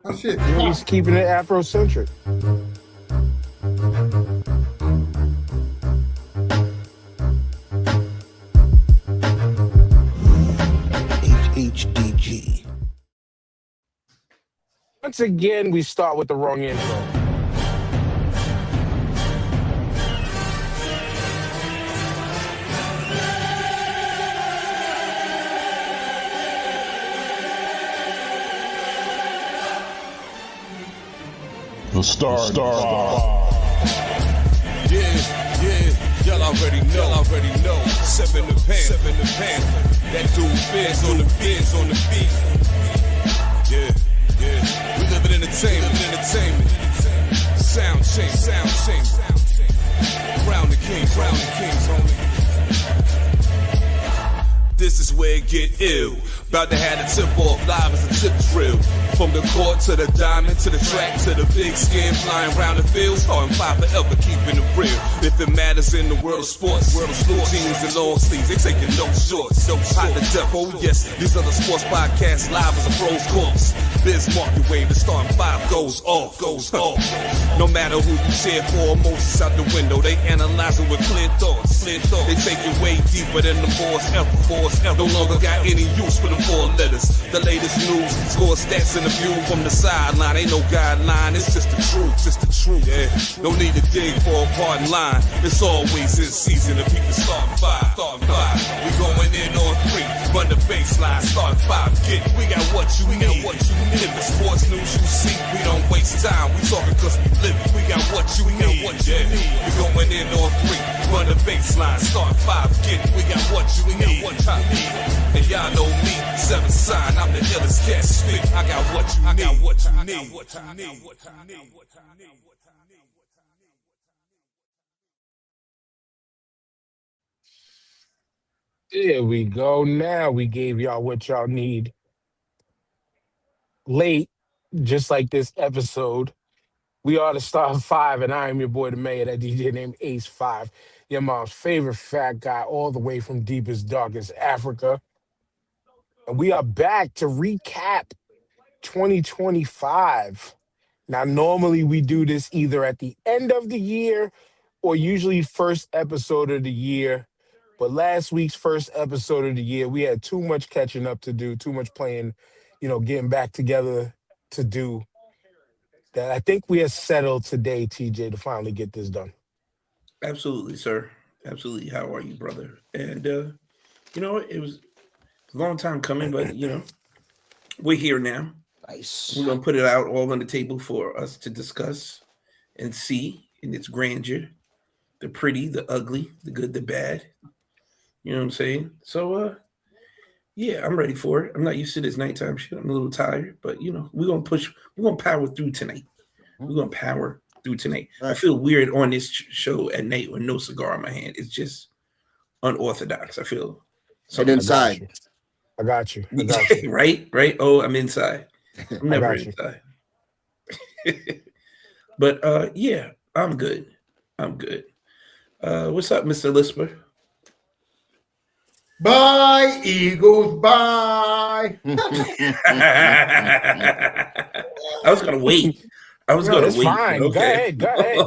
Oh shit! He's keeping it Afrocentric. HHDG. Once again, we start with the wrong intro. The star. Yeah, y'all already know. Seven the pan. That dude Fizz on the beat. Yeah. We live in entertainment. Sound change. Crown the kings, homie. This is where it get ill. About to have the tip off live as a tip drill. From the court to the diamond, to the track, to the big skin, flying round the field, starting five forever, keeping it real. If it matters in the world of sports, jeans and long sleeves, they taking no shorts. Hot to death, oh yes, these other sports podcasts live as a pro's corpse. Biz market wave, the starting five goes off. No matter who you cheer for, emotions out the window, they analyze it with clear thoughts. They take it way deeper than the boys ever. No longer got any use for the four letters. The latest news, score stats and the view from the sideline. Ain't no guideline, it's just the truth. Yeah, no need to dig for a pardon line. It's always in season if people start five. We going in on three, run the baseline, start five. We got what you need. In the sports news you see, we don't waste time. We talking cause we live it. We got what you need. We going in on three, run the baseline, start five. We got what you need. And y'all know me, seven sign, I'm the illest cat spit. I got what you need. There we go. Now we gave y'all what y'all need. Late, just like this episode. We are the Star Five, and I am your boy, the mayor, that DJ named Ace Five, your mom's favorite fat guy, all the way from deepest, darkest Africa. And we are back to recap 2025. Now, normally we do this either at the end of the year or usually first episode of the year. But last week's first episode of the year, we had too much catching up to do, too much playing, getting back together to do. That I think we are settled today, TJ, to finally get this done. Absolutely, sir. Absolutely. How are you, brother? And it was a long time coming, but we're here now. Nice. We're gonna put it out all on the table for us to discuss and see in its grandeur, the pretty, the ugly, the good, the bad. You know what I'm saying? So yeah, I'm ready for it. I'm not used to this nighttime shit. I'm a little tired, but we're gonna power through tonight. We're gonna power through tonight. Right. I feel weird on this show at night with no cigar in my hand. It's just unorthodox. I feel something inside. I got you. Right. Oh, I'm inside. I'm never inside. But yeah, I'm good. What's up, Mr. Lisper? Bye, Eagles, bye. I was gonna wait. It's wait. Fine. Okay. Go ahead.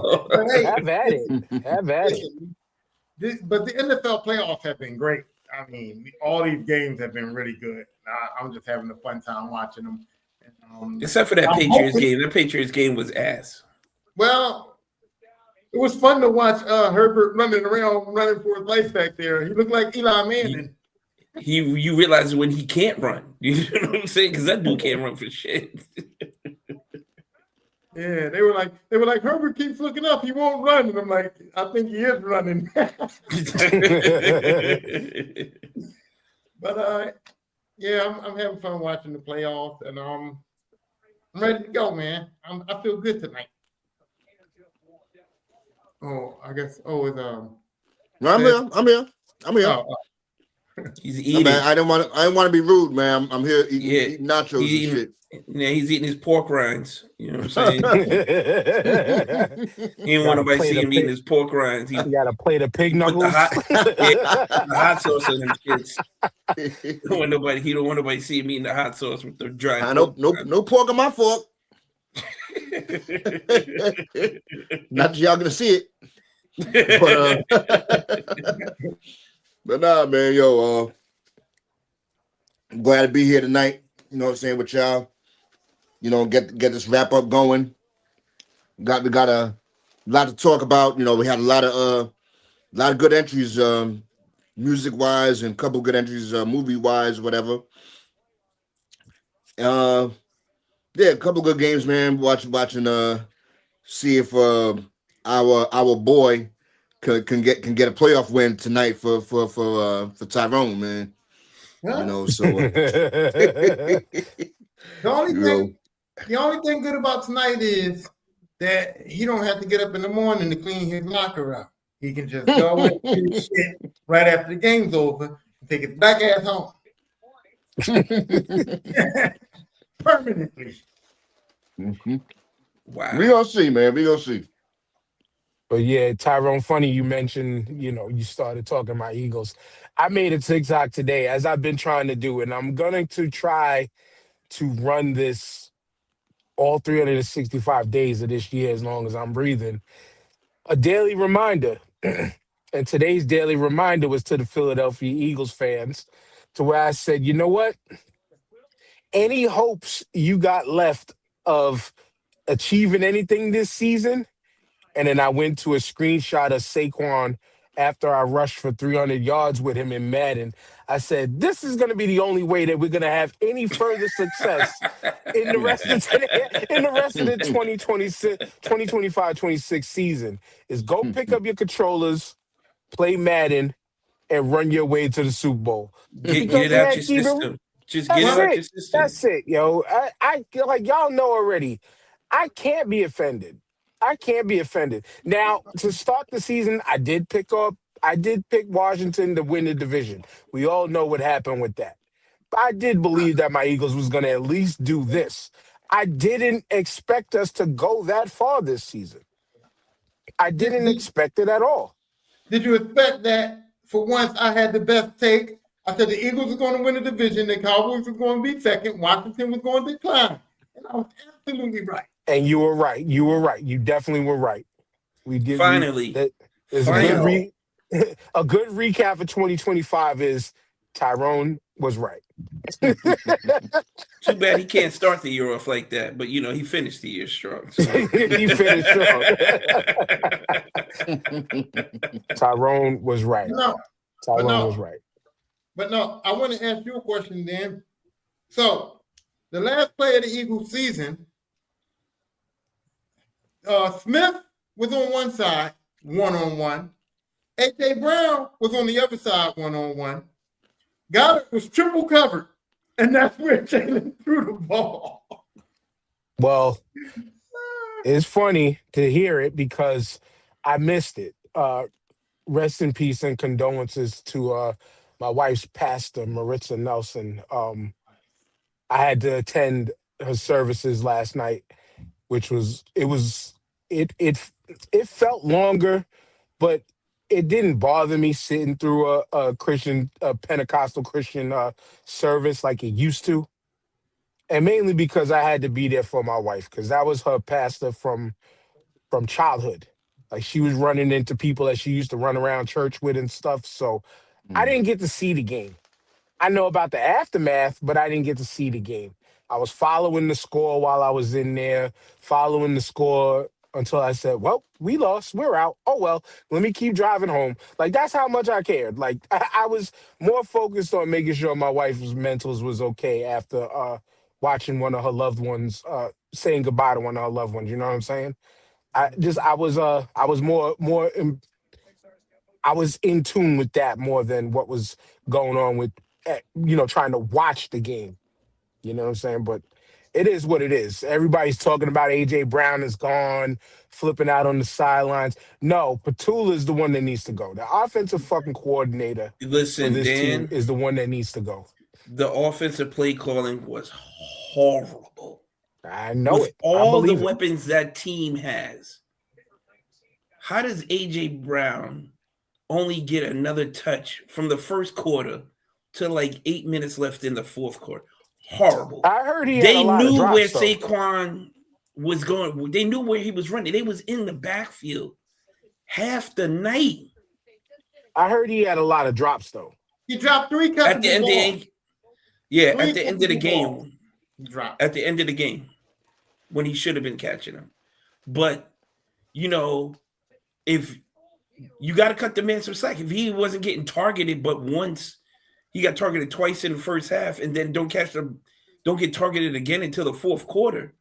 Have at it. But the NFL playoffs have been great. I mean, all these games have been really good. I'm just having a fun time watching them. Except for that Patriots game. That Patriots game was ass. Well, it was fun to watch Herbert running for his life back there. He looked like Eli Manning. You realize when he can't run. You know what I'm saying? Because that dude can't run for shit. Yeah, they were like Herbert keeps looking up, he won't run, and I'm like, I think he is running. But yeah, I'm having fun watching the playoffs, and I'm ready to go, man. I feel good tonight. Oh, I guess. Oh, it's No, I'm here. Oh, he's eating. I didn't want to be rude, man. I'm here eating nachos and shit. Yeah, he's eating his pork rinds. You know what I'm saying? He didn't want nobody see him eating his pork rinds. He got a plate of pig knuckles. The hot sauce on them shits. He don't want nobody to see him eating the hot sauce with the dry. No pork on my fork. Not that y'all gonna see it, but nah, man, yo, I'm glad to be here tonight. You know what I'm saying, with y'all. You know, get this wrap up going. We got a lot to talk about. You know, we had a lot of good entries, music wise, and a couple good entries, movie wise, whatever. Yeah, a couple good games, man. Watching, see if our boy can get a playoff win tonight for Tyrone, man. Huh? You know, so The only thing good about tonight is that he don't have to get up in the morning to clean his locker out. He can just go and do his shit right after the game's over and take his back ass home. Permanently. Mm-hmm. Wow. We gonna see, man. We gonna see. But yeah, Tyrone, funny you mentioned, you started talking about Eagles. I made a TikTok today, as I've been trying to do, and I'm going to try to run this all 365 days of this year as long as I'm breathing. A daily reminder. And today's daily reminder was to the Philadelphia Eagles fans, to where I said, you know what? Any hopes you got left of achieving anything this season? And then I went to a screenshot of Saquon after I rushed for 300 yards with him in Madden. I said, this is going to be the only way that we're going to have any further success in the rest of the 2025-26 season is go pick up your controllers, play Madden, and run your way to the Super Bowl. Get it out your system. Just get it out your system. That's it, yo. I like y'all know already. I can't be offended. Now, to start the season, I did pick Washington to win the division. We all know what happened with that. But I did believe that my Eagles was going to at least do this. I didn't expect us to go that far this season. I didn't expect it at all. Did you expect that? For once, I had the best take. I said the Eagles were going to win the division, the Cowboys were going to be second, Washington was going to decline. And I was absolutely right. And you were right. You definitely were right. We did. Finally. A good recap of 2025 is Tyrone was right. Too bad he can't start the year off like that, but he finished the year strong. So. He finished strong. Tyrone was right. Tyrone was right. But no, I want to ask you a question then. So, the last play of the Eagles season, Smith was on one side, one-on-one. A.J. Brown was on the other side, one-on-one. Goddard was triple covered, and that's where Jalen threw the ball. Well, it's funny to hear it because I missed it. Rest in peace and condolences to my wife's pastor, Maritza Nelson. I had to attend her services last night, which it felt longer, but it didn't bother me sitting through a Pentecostal Christian service like it used to. And mainly because I had to be there for my wife, because that was her pastor from childhood. Like, she was running into people that she used to run around church with and stuff. So I didn't get to see the game. I know about the aftermath, but I didn't get to see the game. I was following the score while I was in there, following the score until I said, well, we lost. We're out. Oh, well, let me keep driving home. Like, that's how much I cared. Like, I was more focused on making sure my wife's mentals was okay after watching one of her loved ones, saying goodbye to one of her loved ones. You know what I'm saying? I was in tune with that more than what was going on with, trying to watch the game. You know what I'm saying? But it is what it is. Everybody's talking about A.J. Brown is gone, flipping out on the sidelines. No, Petula is the one that needs to go. The offensive fucking coordinator for this team is the one that needs to go. The offensive play calling was horrible. I know with it. All the weapons that team has. How does A.J. Brown only get another touch from the first quarter to like 8 minutes left in the fourth quarter? Horrible. I heard they knew where Saquon was going. They knew where he was running. They was in the backfield half the night. I heard he had a lot of drops though. He dropped 3 catches At the end of the game. He dropped. At the end of the game, when he should have been catching them. But if you got to cut the man some slack, if he wasn't getting targeted, but once he got targeted twice in the first half, and then don't get targeted again until the fourth quarter.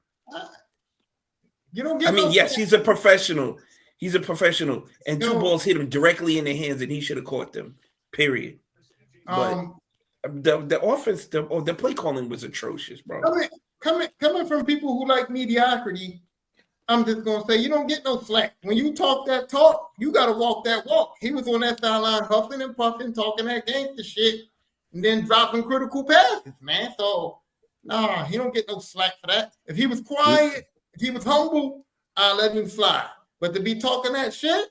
You don't get. Yes, he's a professional. He's a professional, and 2 balls hit him directly in the hands, and he should have caught them. Period. But the offense, the play calling was atrocious, bro. Coming from people who like mediocrity, I'm just gonna say you don't get no slack. When you talk that talk, you gotta walk that walk. He was on that sideline huffing and puffing, talking that gangster shit, and then dropping critical passes, man. So he don't get no slack for that. If he was quiet, if he was humble, I'll let him slide. But to be talking that shit,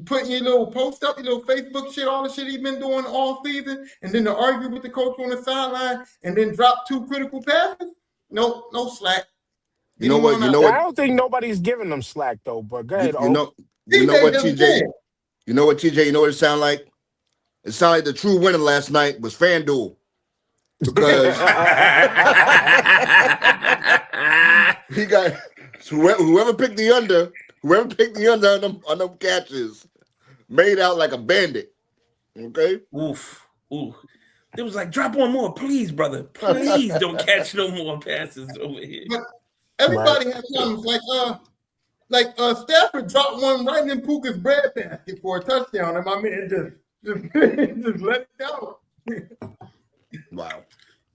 putting your little post up, your little Facebook shit, all the shit he's been doing all season, and then to argue with the coach on the sideline, and then drop 2 critical passes, no slack. You know what? I don't think nobody's giving them slack though. But go ahead. You know what, TJ? You know what, TJ? You know what it sound like? It sounded like the true winner last night was FanDuel. Because he got whoever picked the under on them catches made out like a bandit. Okay? Oof. It was like, drop one more, please, brother. Please don't catch no more passes over here. But everybody has times like Stafford dropped one right in Puka's breadbasket for a touchdown, and my man just let it go. Wow.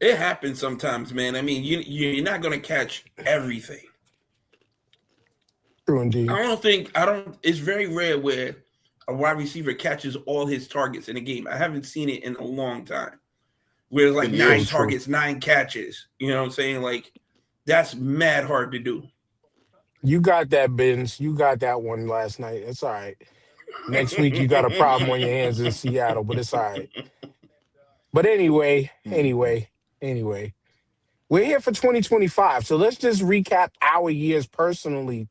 It happens sometimes, man. I mean, you're not going to catch everything. True indeed. It's very rare where a wide receiver catches all his targets in a game. I haven't seen it in a long time. Where it's like 9 targets, 9 catches. You know what I'm saying? Like, that's mad hard to do. You got that, Benz. You got that one last night. It's all right. Next week, you got a problem on your hands in Seattle, but it's all right. But anyway, we're here for 2025. So let's just recap our years personally,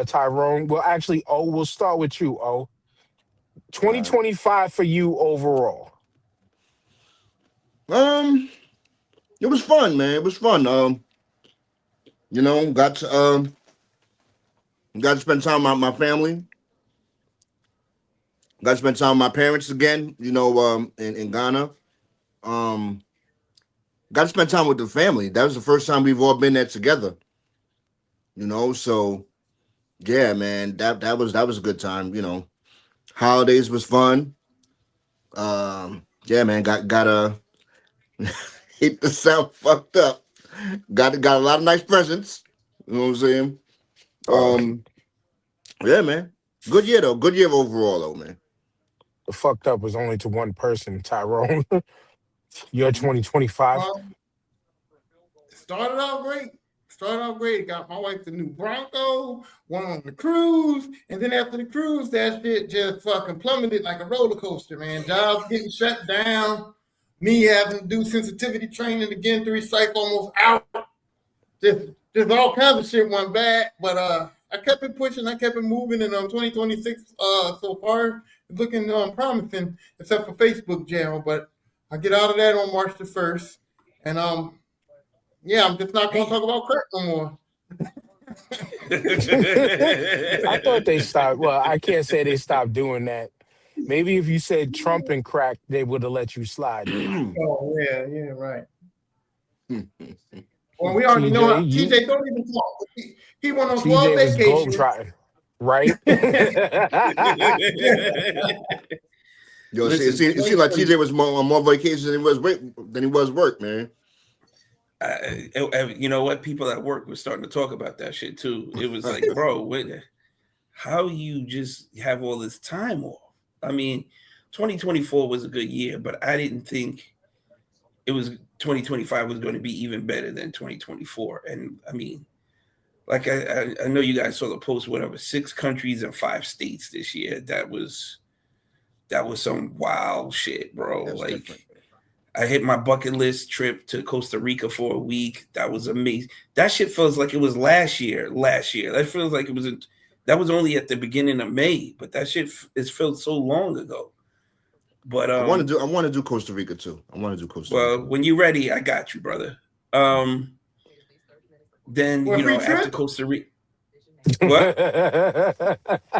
Tyrone. Well, actually, we'll start with you, 2025 for you overall. It was fun, man. It was fun. Got to spend time with my family. Got to spend time with my parents again, in Ghana. Got to spend time with the family. That was the first time we've all been there together. So yeah, man, that was a good time. Holidays was fun. Yeah, man, gotta hate the sound fucked up. Got a lot of nice presents. You know what I'm saying? Yeah, man. Good year though. Good year overall though, man. The fucked up was only to one person, Tyrone. Your 2025. Started out great. Got my wife the new Bronco, went on the cruise, and then after the cruise, that shit just fucking plummeted like a roller coaster, man. Jobs getting shut down, me having to do sensitivity training again, 3 strikes almost out. Just all kinds of shit went bad, but I kept it pushing, I kept it moving, and 2026 so far is looking promising, except for Facebook jail. But I get out of that on March the 1st, and yeah, I'm just not gonna talk about crack no more. I thought they stopped. Well, I can't say they stopped doing that. Maybe if you said Trump and crack, they would have let you slide. Oh yeah, right. Well, we already know TJ don't even talk. He went on 12 vacations. Right? Yo, it seemed like TJ was on more vacations than he was work, man. You know what? People at work were starting to talk about that shit too. It was like, bro, how you just have all this time off? I mean, 2024 was a good year, but I didn't think 2025 was going to be even better than 2024. And I mean, like I know you guys saw the post, whatever, 6 countries and 5 states this year. That was some wild shit, bro. Like different. I hit my bucket list trip to Costa Rica for a week. That was amazing. That shit feels like it was last year. That feels like it was. That was only at the beginning of May, but that shit is felt so long ago. But I want to do Costa Rica too. I want to do Costa well, Rica. when you're ready, I got you, brother. Then Well, free after trip? Costa Rica, what?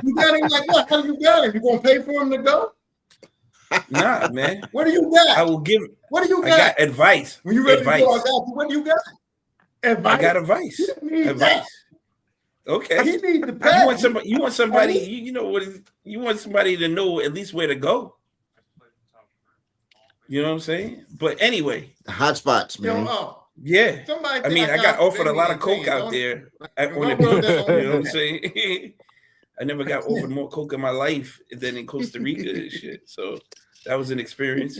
You got him like what? How you got him? You gonna pay for him to go? Nah, man. What do you got? I will give. What do you I got? got advice. When you ready Advice. to go, I got you. What do you got? Advice. I got advice. You need Advice. that. Okay. He needs the pack. You want somebody. You want somebody. You know what? You want somebody to know at least where to go. You know what I'm saying? But anyway, Hot spots, man. yeah. Somebody I mean, I got offered a lot of coke out there on the beach. You know what I'm saying? I never got offered more coke in my life than in Costa Rica and shit. So that was an experience.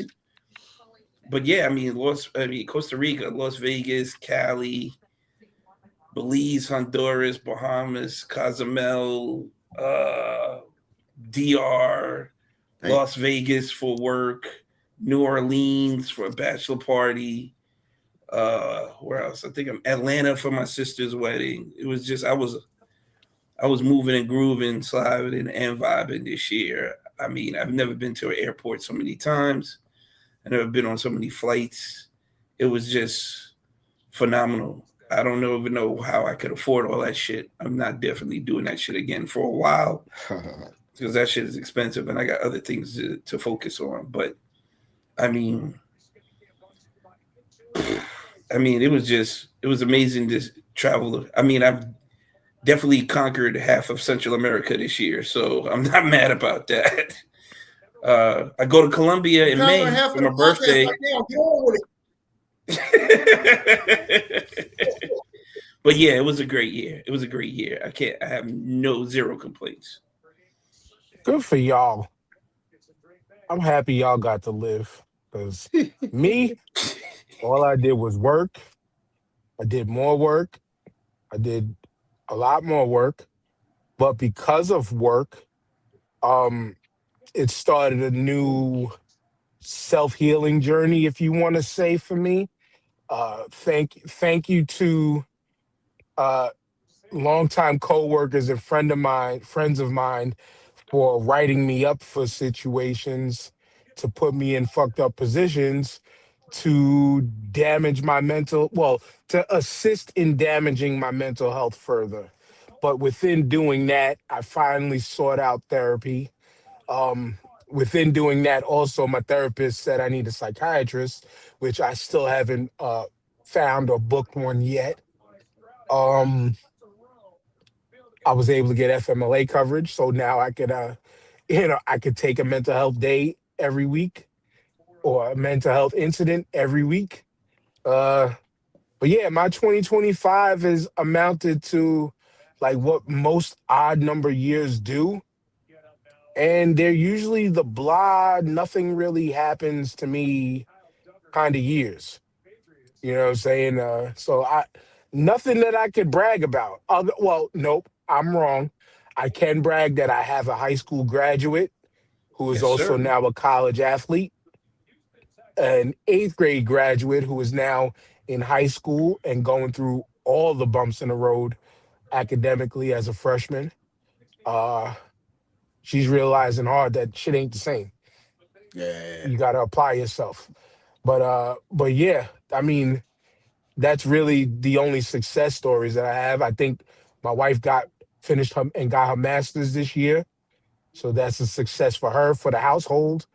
But yeah, I mean, Costa Rica, Las Vegas, Cali, Belize, Honduras, Bahamas, Cozumel, DR, Las Vegas for work, New Orleans for a bachelor party. Where else? I think I'm Atlanta for my sister's wedding. It was just I was moving and grooving, sliding and vibing this year. I mean, I've never been to an airport so many times. I've never been on so many flights. It was just phenomenal. I don't even know how I could afford all that shit. I'm not definitely doing that shit again for a while because that shit is expensive and I got other things to focus on. But I mean, it was amazing to travel. I mean, I've definitely conquered half of Central America this year, so I'm not mad about that. I go to Colombia in May for my birthday. But yeah, it was a great year. I have zero complaints. Good for y'all. I'm happy y'all got to live. Because me, all I did was work. I did more work. I did a lot more work. But because of work, it started a new self-healing journey, if you want to say, for me. Thank you to longtime co-workers and friends of mine for writing me up for situations to put me in fucked up positions to to assist in damaging my mental health further. But within doing that, I finally sought out therapy. Within doing that, also, my therapist said I need a psychiatrist, which I still haven't found or booked one yet. Um, I was able to get FMLA coverage, so now I could, I could take a mental health day every week or a mental health incident every week. But yeah, my 2025 has amounted to like what most odd number years do. And they're usually the blah, nothing really happens to me kind of years. You know what I'm saying? Nothing that I could brag about. Nope, I'm wrong. I can brag that I have a high school graduate who is Yes, also sir. now a college athlete, an eighth grade graduate who is now in high school and going through all the bumps in the road academically as a freshman. She's realizing hard that shit ain't the same. Yeah. You got to apply yourself. But yeah, I mean, that's really the only success stories that I have. I think my wife finished her and got her master's this year. So that's a success for her, for the household.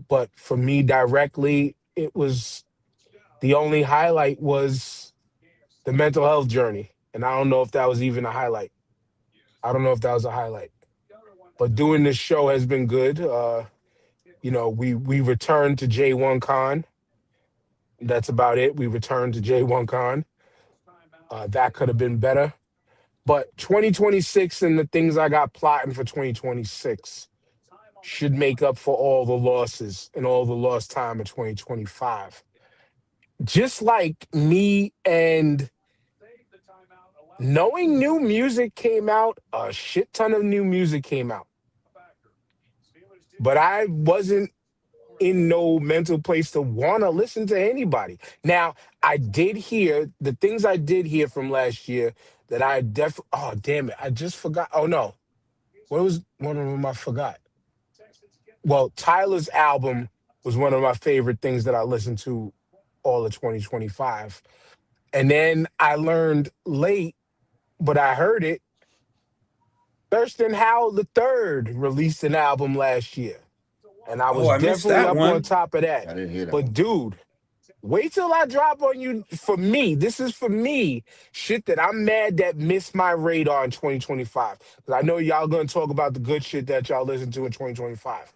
But for me directly, the only highlight was the mental health journey. And I don't know if that was even a highlight. I don't know if that was a highlight. But doing this show has been good. We returned to J1 Con. That's about it. We returned to J1 Con. That could have been better. But 2026 and the things I got plotting for 2026 should make up for all the losses and all the lost time of 2025. Just like me and knowing new music came out, a shit ton of new music came out. But I wasn't in no mental place to want to listen to anybody. Now, I did hear the things I did hear from last year that I definitely, oh, damn it. I just forgot. Oh, no. What was one of them I forgot? Well, Tyler's album was one of my favorite things that I listened to all of 2025. And then I learned late, but I heard it. Thurston Howell III released an album last year. And I Oh, was I missed definitely that up on one. top of that. I didn't hear that But one. dude, wait till I drop on you. For me, this is for me, shit that I'm mad that missed my radar in 2025. Because I know y'all gonna talk about the good shit that y'all listen to in 2025.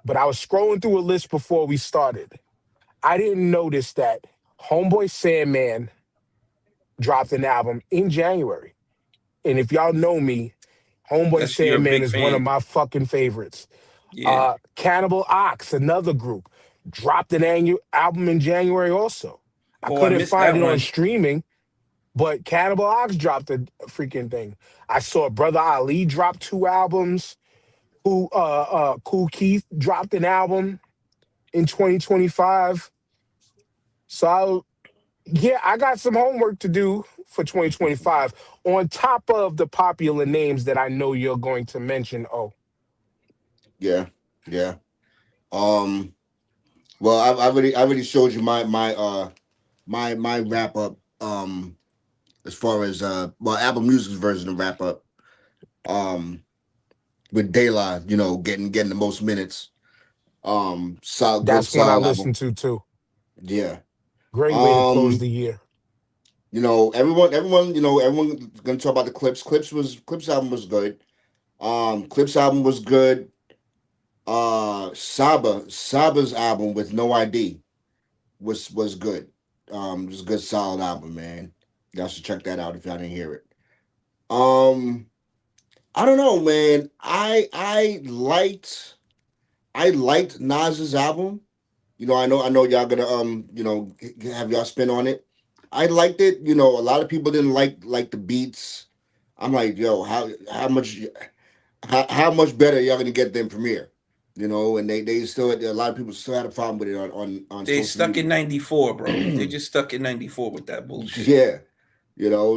But I was scrolling through a list before we started. I didn't notice that Homeboy Sandman dropped an album in January. And if y'all know me, Homeboy You're a Sandman big is one of fan. my fucking favorites. Yeah. Cannibal Ox, another group, dropped an annual album in January also. I Oh, I couldn't missed find that it on one. streaming, but Cannibal Ox dropped a freaking thing. I saw Brother Ali drop 2 albums. Cool Keith dropped an album in 2025. So I got some homework to do for 2025 on top of the popular names that I know you're going to mention. Oh, Yeah, yeah. Well, I already showed you my wrap up. As far as Apple Music's version of wrap up. With Daylight, getting the most minutes. Good that's one I solid album. listened to too. Yeah. Great way to close Um, the year. everyone's gonna talk about the Clips. Clips album was good. Clips album was good. Saba's album with No ID was good. It was a good solid album, man. Y'all should check that out if y'all didn't hear it. Um, I don't know, man. I liked Nas's album. I know y'all gonna have y'all spin on it. I liked it. A lot of people didn't like the beats. I'm like, yo, how much better y'all gonna get than Premiere? And they still a lot of people still had a problem with it on They social stuck in media. 94, bro. They just stuck in 94 with that bullshit. Yeah,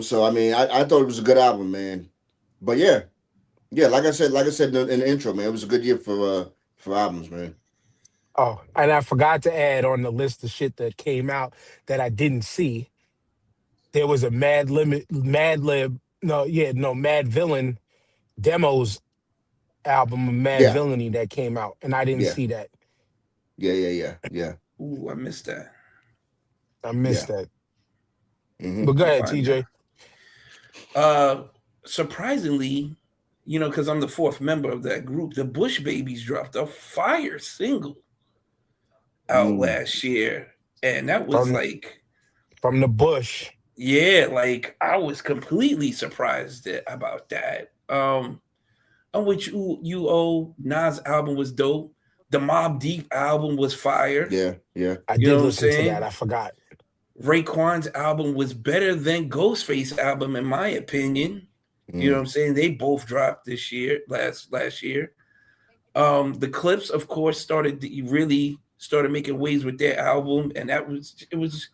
So I mean, I thought it was a good album, man. But yeah, like I said in the intro, man, it was a good year for albums, man. Oh, and I forgot to add on the list of shit that came out that I didn't see. There was a Mad Villain demos album of Mad Yeah, Villainy that came out, and I didn't yeah, see that. yeah. Ooh, I missed that. I missed Yeah. that. Hmm. But go I'll ahead, find that. TJ. Surprisingly, because I'm the fourth member of that group, the Bush Babies dropped a fire single out Mm, last year. And that was From like, from the Bush. yeah, like I was completely surprised about that. On which UO Nas album was dope. The Mob Deep album was fire. yeah. I You know did what I'm listen to that. saying? I forgot. Raekwon's album was better than Ghostface album, in my opinion. You know what Mm, I'm saying? They both dropped this year, last year. The Clips, of course, really started making waves with their album, and it was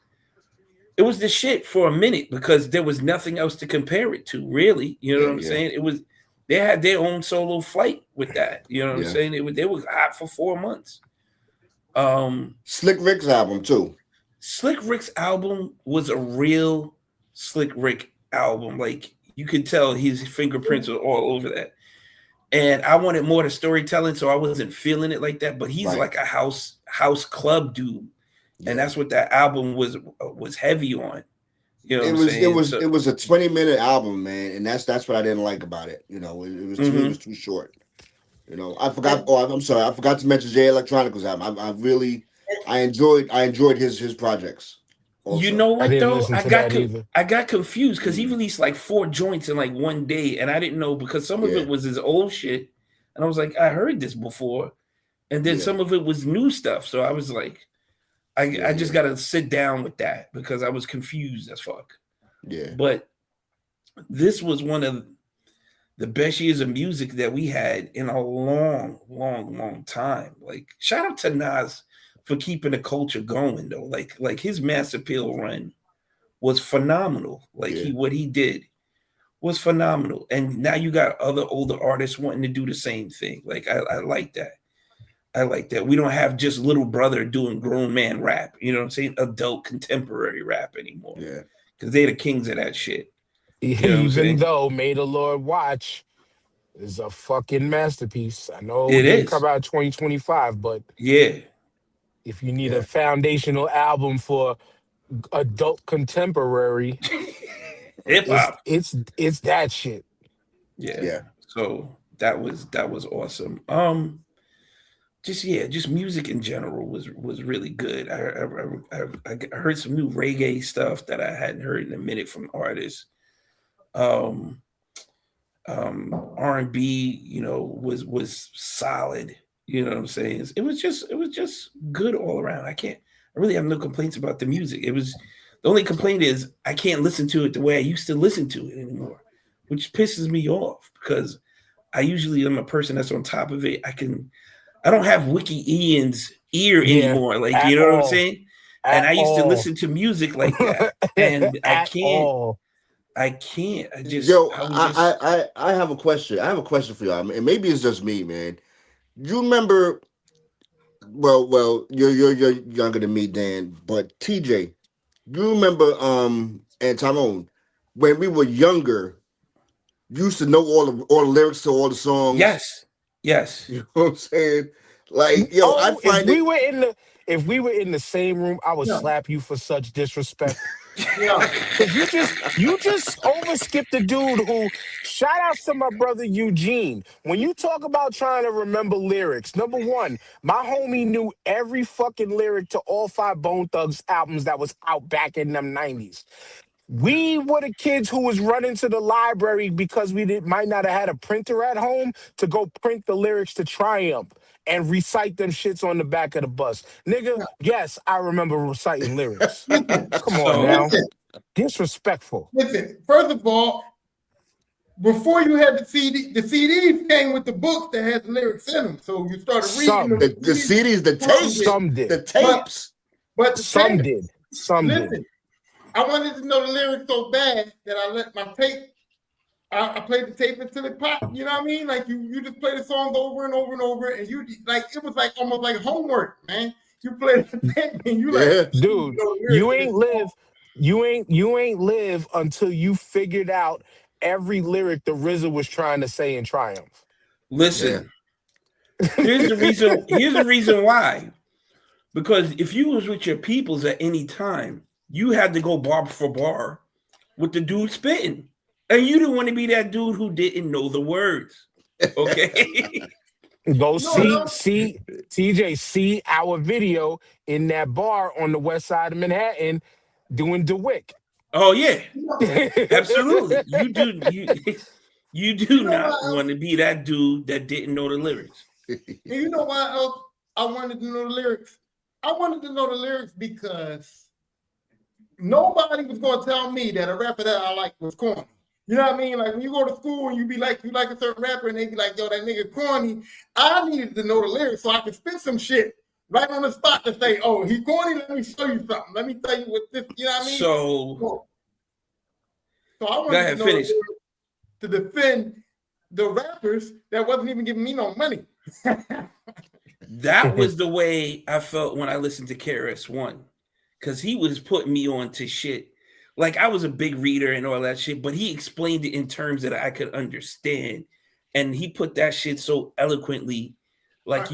the shit for a minute because there was nothing else to compare it to, really. You know what I'm yeah. saying? They had their own solo flight with that. You know what I'm Yeah. saying? They was hot for 4 months. Um, Slick Rick's album too. Slick Rick's album was a real Slick Rick album. Like you could tell his fingerprints are all over that. And I wanted more to storytelling, so I wasn't feeling it like that. But he's Right. like a house club dude, and Yeah. that's what that album was heavy on. You know what It I'm was it saying? was So, it was a 20-minute album, man, and that's what I didn't like about it. It was too short. I forgot. Oh, I'm sorry. I forgot to mention Jay Electronica's album. I enjoyed his projects you also. know I what didn't though? listen to that either. I got confused because he Mm, released like 4 joints in like one day, and I didn't know because some of yeah, it was his old shit, and I was like, I heard this before, and then yeah, some of it was new stuff. So I was like, I just yeah, got to sit down with that because I was confused as fuck. yeah, But this was one of the best years of music that we had in a long, long, long time. Like, shout out to Nas for keeping the culture going though. Like his Mass Appeal run was phenomenal. Like what he did was phenomenal. And now you got other older artists wanting to do the same thing. Like I like that. I like that. We don't have just little brother doing grown man rap, you know what I'm saying? Adult contemporary rap anymore. Yeah. Because they're the kings of that shit. You know what I'm Even saying? though May the Lord Watch is a fucking masterpiece. I know It it didn't is. come out 2025, but Yeah. if you need a foundational album for adult contemporary, Hip hop. it's that shit. Yeah. Yeah. So that was awesome. Just music in general was really good. I heard some new reggae stuff that I hadn't heard in a minute from artists. R&B, you know, was solid. You know what I'm saying? It was just good all around. I really have no complaints about the music. The only complaint is I can't listen to it the way I used to listen to it anymore, which pisses me off because I usually am a person that's on top of it. I don't have Wiki Ian's ear anymore. Like, you know what I'm saying? And I used to listen to music like that. And I can't. I just I have a question. I have a question for y'all. And maybe it's just me, man. You remember well, you're younger than me, Dan, but TJ, you remember and Tyrone, when we were younger, you used to know all the lyrics to all the songs. Yes. You know what I'm saying? Like, yo, I find if we were in the same room, I would slap you for such disrespect. Because you just overskipped the dude who, shout outs to my brother Eugene. When you talk about trying to remember lyrics, number one, my homie knew every fucking lyric to all 5 Bone Thugs albums that was out back in them 90s. We were the kids who was running to the library because might not have had a printer at home to go print the lyrics to Triumph and recite them shits on the back of the bus. Nigga, yes, I remember reciting lyrics. Come on now. Disrespectful. Listen, first of all, before you had the CDs came with the books that had the lyrics in them. So you started reading the CDs, the tapes. Some did. The tapes. But the some tapes, did. Some listen, did. I wanted to know the lyrics so bad that I let my tape. I played the tape until it popped. You know what I mean? Like you just play the songs over and over and over, and you like it was like almost like homework, man. You play the tape and you like, dude, you ain't live until you figured out every lyric the RZA was trying to say in Triumph. Listen, here's the reason why. Because if you was with your peoples at any time, you had to go bar for bar with the dude spitting. And you didn't want to be that dude who didn't know the words. Okay? See, TJ, see our video in that bar on the west side of Manhattan doing DeWick. Oh, yeah. Absolutely. You do not want to be that dude that didn't know the lyrics. And you know why else I wanted to know the lyrics? I wanted to know the lyrics because nobody was going to tell me that a rapper that I like was corny. You know what I mean? Like when you go to school and you be like, you like a certain rapper and they be like, yo, that nigga corny. I needed to know the lyrics so I could spit some shit right on the spot to say, oh, he corny, let me show you something. Let me tell you what this, you know what I mean? So I wanted to know to defend the rappers that wasn't even giving me no money. That was the way I felt when I listened to KRS-One. Because he was putting me on to shit. Like I was a big reader and all that shit, but he explained it in terms that I could understand. And he put that shit so eloquently. Like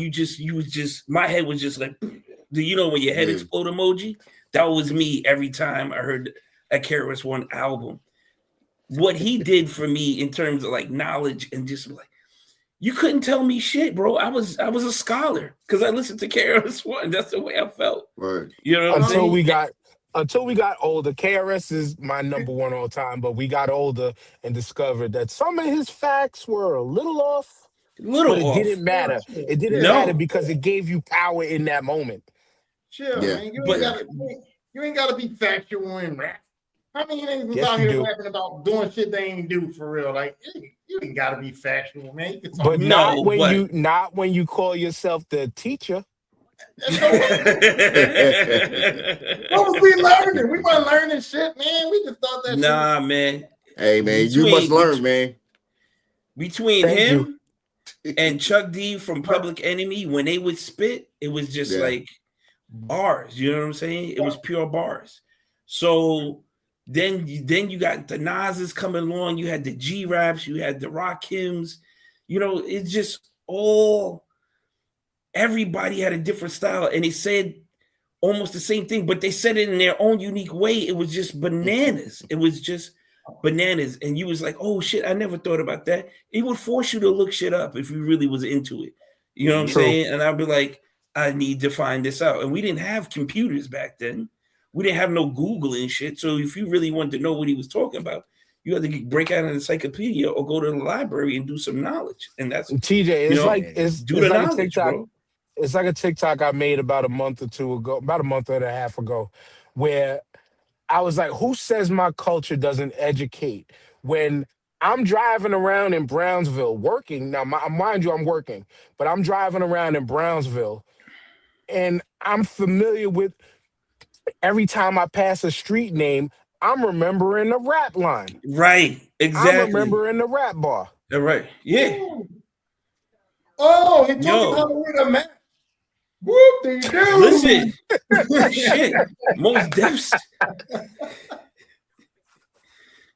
my head was just like, do you know when your head explode emoji? That was me every time I heard a KRS-One album. What he did for me in terms of like knowledge and just like, you couldn't tell me shit, bro. I was a scholar because I listened to KRS-One. That's the way I felt. Right. You know what I'm saying? Until we got older, KRS is my number one all time, but we got older and discovered that some of his facts were a little off. But it didn't matter. It didn't matter because it gave you power in that moment. Chill, man. You ain't gotta be factual in rap. How many niggas was out here rapping about doing shit they ain't do for real? Like you ain't gotta be factual, man. You can talk but not when you call yourself the teacher. And so what was we learning? We weren't learning shit, man. We just thought that Nah, shit was... man. Hey, man, you must learn, man. Between Thank you. him and Chuck D from Public Enemy, when they would spit, it was just like bars. You know what I'm saying? It was pure bars. So then you got the Nas's coming along. You had the G Raps. You had the Rakims. You know, it's just all... Everybody had a different style, and they said almost the same thing, but they said it in their own unique way. It was just bananas. It was just bananas. And you was like, oh shit, I never thought about that. It would force you to look shit up if you really was into it. You know what I'm saying? And I'd be like, I need to find this out. And we didn't have computers back then. We didn't have no Google and shit. So if you really wanted to know what he was talking about, you had to break out an encyclopedia or go to the library and do some knowledge. And that's TJ, it's like it's the like knowledge, a TikTok. bro. It's like a TikTok I made about a month or two ago, about a month and a half ago, where I was like, who says my culture doesn't educate? When I'm driving around in Brownsville working, now, mind you, I'm working, but I'm driving around in Brownsville and I'm familiar with every time I pass a street name, I'm remembering the rap line. Right. Exactly. I'm remembering the rap bar. All right. Yeah. Ooh. Oh, he told you how to read a map. Whoop, they do. Listen, shit, Most Def's.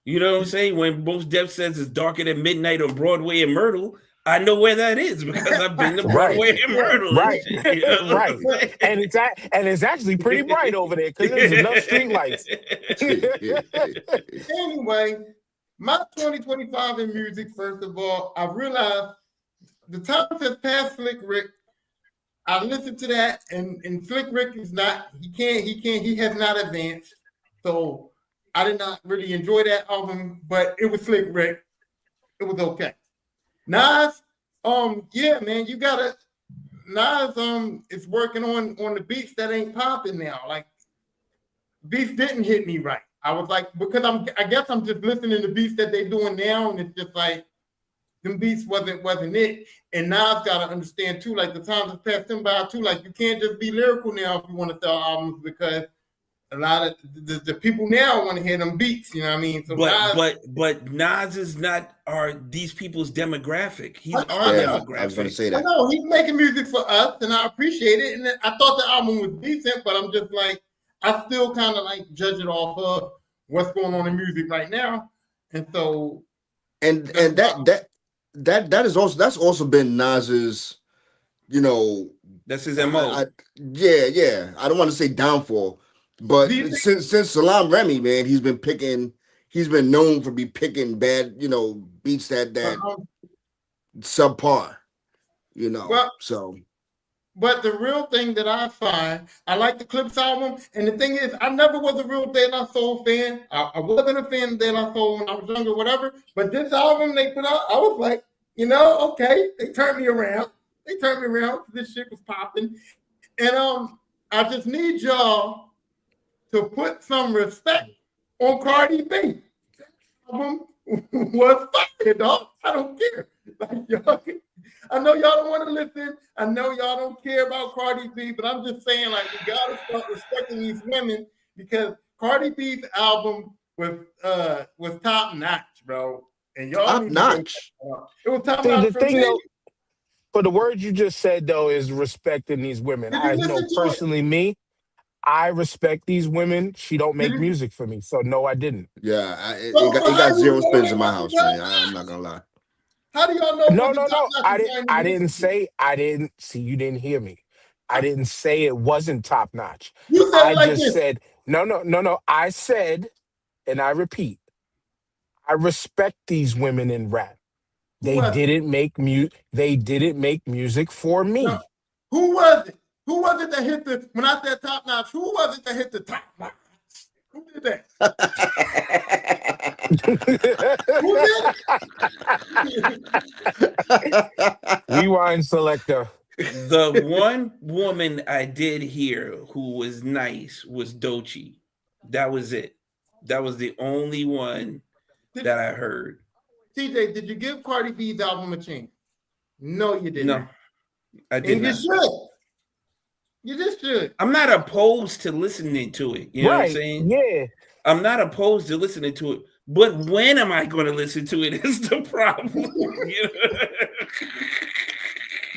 You know what I'm saying? When Most Def says it's darker than midnight on Broadway and Myrtle, I know where that is because I've been to Broadway and Myrtle. Right, and shit, you know right. And it's actually pretty bright over there because there's enough street lights. Anyway, my 2025 in music, first of all, I realized the time has passed Slick Rick. I listened to that, and Slick Rick is not, he has not advanced. So I did not really enjoy that album, but it was Slick Rick. It was okay. Nas, yeah, man, you gotta, Nas is working on the beats that ain't popping now. Like, beats didn't hit me right. I was like, because I guess I'm just listening to beats that they're doing now, and it's just like, them beats wasn't it. And Nas gotta understand too, like the times have passed him by too. Like you can't just be lyrical now if you want to sell albums because a lot of the people now want to hear them beats. You know what I mean? So but Nas is not these people's demographic. He's our demographic. I was gonna say that. I know he's making music for us, and I appreciate it. And I thought the album was decent, but I'm just like I still kind of like judge it off of what's going on in music right now. And so and that is also that's also been Nas's, you know, that's his MO. Yeah. I don't want to say downfall, but since Salam Remy, man, he's been known for picking bad, you know, beats that subpar, you know. Well, so but the real thing that I find, I like the Clips album, and the thing is, I never was a real De La Soul fan. I wasn't a fan of De La Soul when I was younger, whatever. But this album they put out, I was like, you know, okay, they turned me around. This shit was popping, and I just need y'all to put some respect on Cardi B. That album was fire, dog. I don't care. Like y'all. I know y'all don't want to listen. I know y'all don't care about Cardi B, but I'm just saying, like, we gotta start respecting these women because Cardi B's album was top notch, bro. And y'all top notch. It was top notch. The thing though, for the words you just said though, is respecting these women. I know personally me, I respect these women. She don't make music for me, so no, I didn't. Yeah, it got zero spins in my house, man. I'm not gonna lie. How do y'all know? No. I didn't say. I didn't see. You didn't hear me. I didn't say it wasn't top notch. You said I just said no. I said, and I repeat, I respect these women in rap. They didn't make music for me. No. Who was it? Who was it that hit the? When I said top notch, who was it that hit the top notch? Who did that? Who did it? Rewind selector. The one woman I did hear who was nice was Doechii. That was it. That was the only one that I heard. TJ, did you give Cardi B's album a chance? No, you didn't. No, I did not. You should. You just should. I'm not opposed to listening to it. You know what I'm Right. saying? Yeah. I'm not opposed to listening to it. But when am I going to listen to it is the problem. You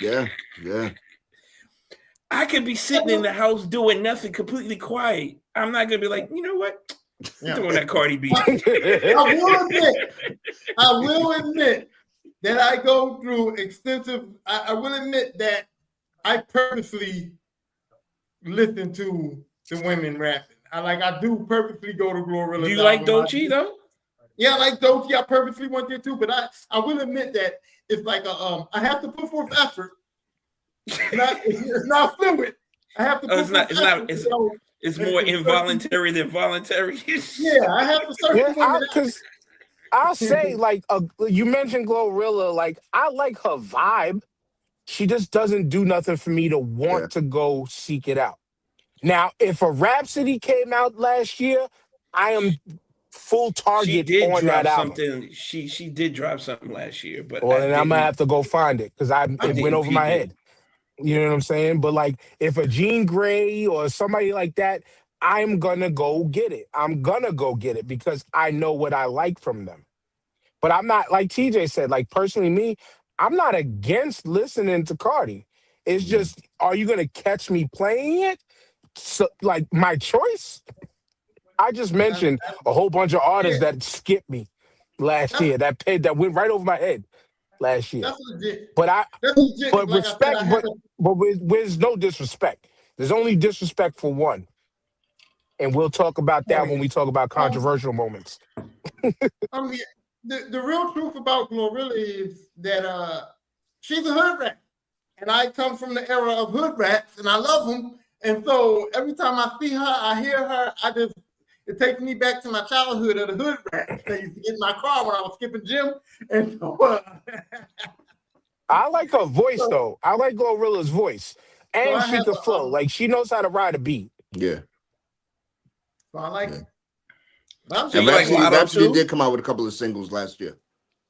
know? Yeah. I could be sitting in the house doing nothing, completely quiet. I'm not going to be like, you know what? I'm doing that Cardi B. I will admit that I go through extensive. I will admit that I purposely listen to the women rapping. I do purposely go to Glorilla. Do you like Doechii though? Yeah, I like Doechii. I purposely went there too, but I will admit that it's like I have to put forth effort. It's not fluid. I have to. It's more involuntary than voluntary. Yeah, I have to search the women. Because I'll say, like, you mentioned Glorilla. Like, I like her vibe. She just doesn't do nothing for me to want to go seek it out. Now, if a Rhapsody came out last year, I am full target on that album. She did drop something last year, but then I'm gonna have to go find it because it went over my head. You know what I'm saying? But like, if a Jean Grey or somebody like that, I'm gonna go get it. I'm gonna go get it because I know what I like from them. But I'm not, like TJ said, like personally me, I'm not against listening to Cardi. It's just, are you gonna catch me playing it? So, like, my choice? I just mentioned a whole bunch of artists that skipped me last year. That went right over my head last year. That's legit. But but respect, but with no disrespect. There's only disrespect for one. And we'll talk about that when we talk about controversial moments. I mean, the real truth about Glorilla is that she's a hood rat. And I come from the era of hood rats, and I love them. And so every time I see her, I hear her, it takes me back to my childhood of the hood rats. I used to get in my car when I was skipping gym. And so, I like her voice, though. I like Glorilla's voice. And she can flow. Like, she knows how to ride a beat. Yeah. So I like it. And Rhapsody did come out with a couple of singles last year.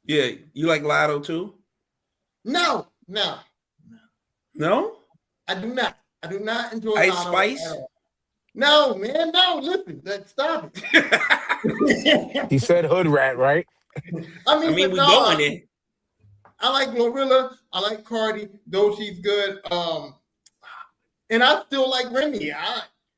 Yeah. You like Lotto too? No. No? I do not. I do not enjoy Ice Lotto Spice? No, man. No, listen. Stop it. He said hood rat, right? I mean we going in. I like Glorilla. I like Cardi. Doechii's good. And I still like Remy.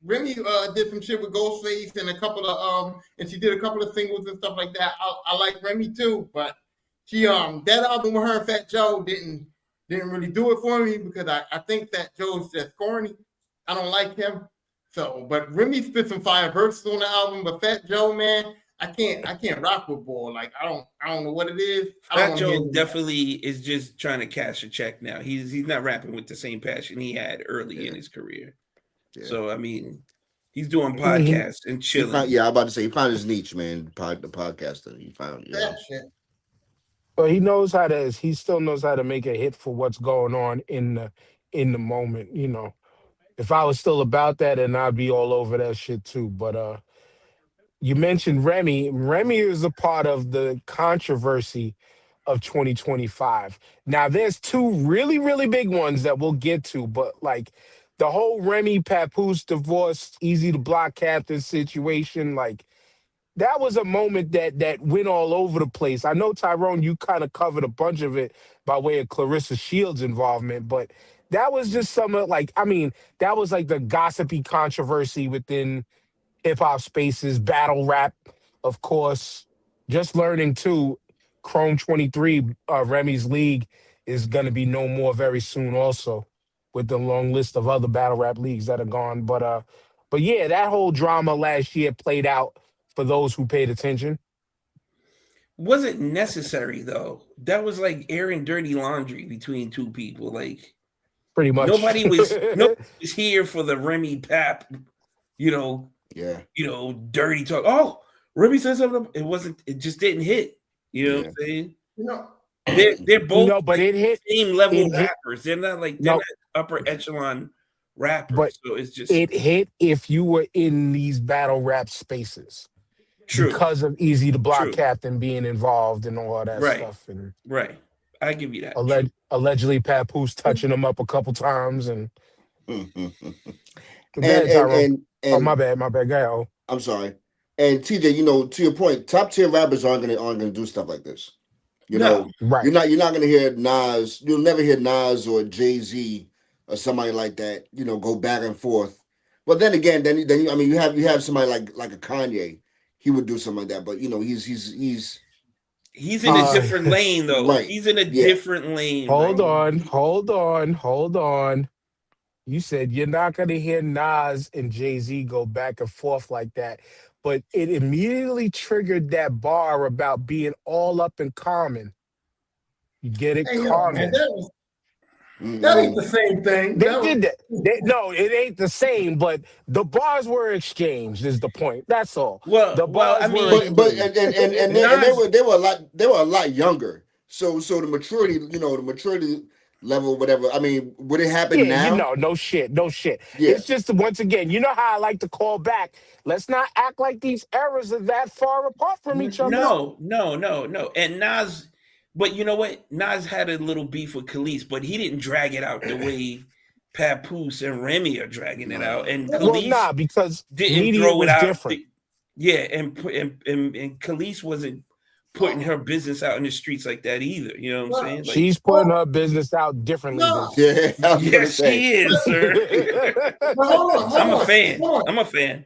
Remy did some shit with Ghostface and a couple of and she did a couple of singles and stuff like that. I like Remy too, but she that album with her and Fat Joe didn't really do it for me because I think Fat Joe's just corny. I don't like him. So, but Remy spit some fire verses on the album, but Fat Joe, man, I can't rock with boy. Like I don't know what it is. Fat Joe definitely is just trying to cash a check now. He's not rapping with the same passion he had early in his career. Yeah. So I mean, he's doing podcasts and chilling. I'm about to say he found his niche, man. The podcaster. He found that shit. But he still knows how to make a hit for what's going on in the moment. You know, if I was still about that, and I'd be all over that shit too. But you mentioned Remy. Remy is a part of the controversy of 2025. Now, there's two really, really big ones that we'll get to, but like the whole Remy Papoose divorce, Easy to Block Captain situation, like that was a moment that went all over the place. I know, Tyrone, you kind of covered a bunch of it by way of Clarissa Shields' involvement, but that was just some of that was like the gossipy controversy within hip-hop spaces, battle rap, of course. Just learning, too, Chrome 23, Remy's League, is going to be no more very soon also, with the long list of other battle rap leagues that are gone. But yeah, that whole drama last year played out for those who paid attention. Wasn't necessary, though. That was like airing dirty laundry between two people. Like, pretty much. Nobody was here for the Remy Pap, dirty talk. Oh, Remy said something. It just didn't hit. You know what I'm saying? They're both but it hit same level rappers. They're not like they're not upper echelon rappers. But so it's just it hit if you were in these battle rap spaces. True. Because of Easy to Block Captain being involved and all that stuff. And right. I give you that. Allegedly Papoose touching him up a couple times and Go ahead, Tyrone. Oh, and my bad. Go ahead. Oh. I'm sorry. And TJ, to your point, top tier rappers aren't gonna do stuff like this. No. Right. You're not gonna hear Nas. You'll never hear Nas or Jay-Z or somebody like that. Go back and forth. But then again, you have somebody like a Kanye. He would do something like that. But he's in a different lane though. Right. He's in a different lane. Hold on. You said you're not going to hear Nas and Jay-Z go back and forth like that, but it immediately triggered that bar about being all up in Common. You get it? Common. That ain't the same thing. They did that. No, it ain't the same, but the bars were exchanged is the point. That's all. Well, the bars I mean, they were a lot younger. So the maturity, the maturity level, whatever. I mean, would it happen now? No shit. Yeah. It's just, once again, you know how I like to call back. Let's not act like these eras are that far apart from each other. No. And Nas, but you know what? Nas had a little beef with Khalees, but he didn't drag it out the way Papoose and Remy are dragging it out. And Khalees because didn't throw it out. Different. And Khalees wasn't putting her business out in the streets like that either. You know what I'm saying? Like, she's putting her business out differdifferently. No. Yes, she is, sir. I'm a fan. I'm a fan.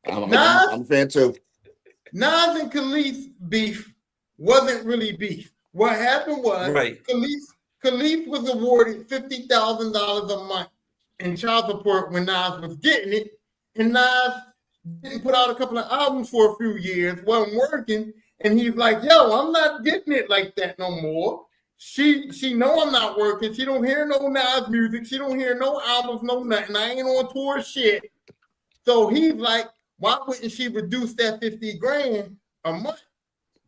I'm a fan too. Nas and Khalees beef wasn't really beef. What happened was Khalees was awarded $50,000 a month in child support when Nas was getting it, and Nas didn't put out a couple of albums for a few years, wasn't working, and he's like, yo, I'm not getting it like that no more. She know I'm not working. She don't hear no Nas music. She don't hear no albums, no nothing. I ain't on tour shit. So he's like, why wouldn't she reduce that $50,000 a month,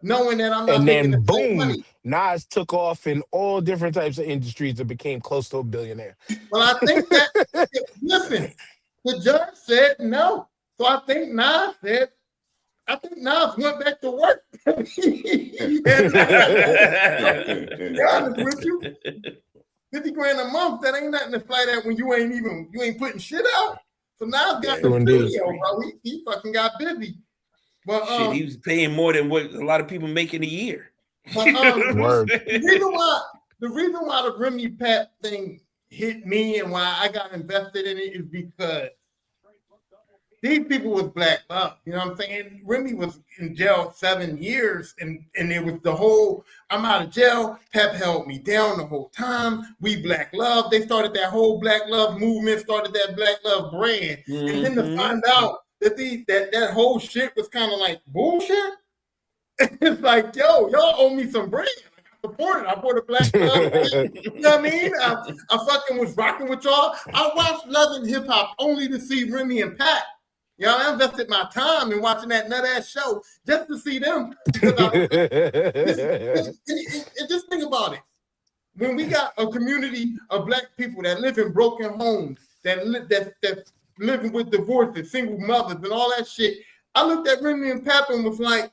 knowing that I'm not making the same money? Nas took off in all different types of industries and became close to a billionaire. Well, I think that, listen, the judge said no. So I think Nas went back to work. To be honest with you, $50,000 a month, that ain't nothing to fly at when you ain't putting shit out. So Nas got the studio, bro. He fucking got busy. But shit, he was paying more than what a lot of people make in a year. But the reason why the Remy Pap thing hit me and why I got invested in it is because these people was black love. You know what I'm saying? Remy was in jail 7 years, and it was the whole, I'm out of jail. Pep held me down the whole time. We black love. They started that whole black love movement, started that black love brand. Mm-hmm. And then to find out that that whole shit was kind of like bullshit. It's like, yo, y'all owe me some brand. I supported. I bought a black love. You know what I mean? I fucking was rocking with y'all. I watched Love and Hip Hop only to see Remy and Pat. Y'all, I invested my time in watching that nut-ass show just to see them. And just think about it. When we got a community of black people that live in broken homes, that living with divorces, single mothers, and all that shit, I looked at Remy and Pap and was like,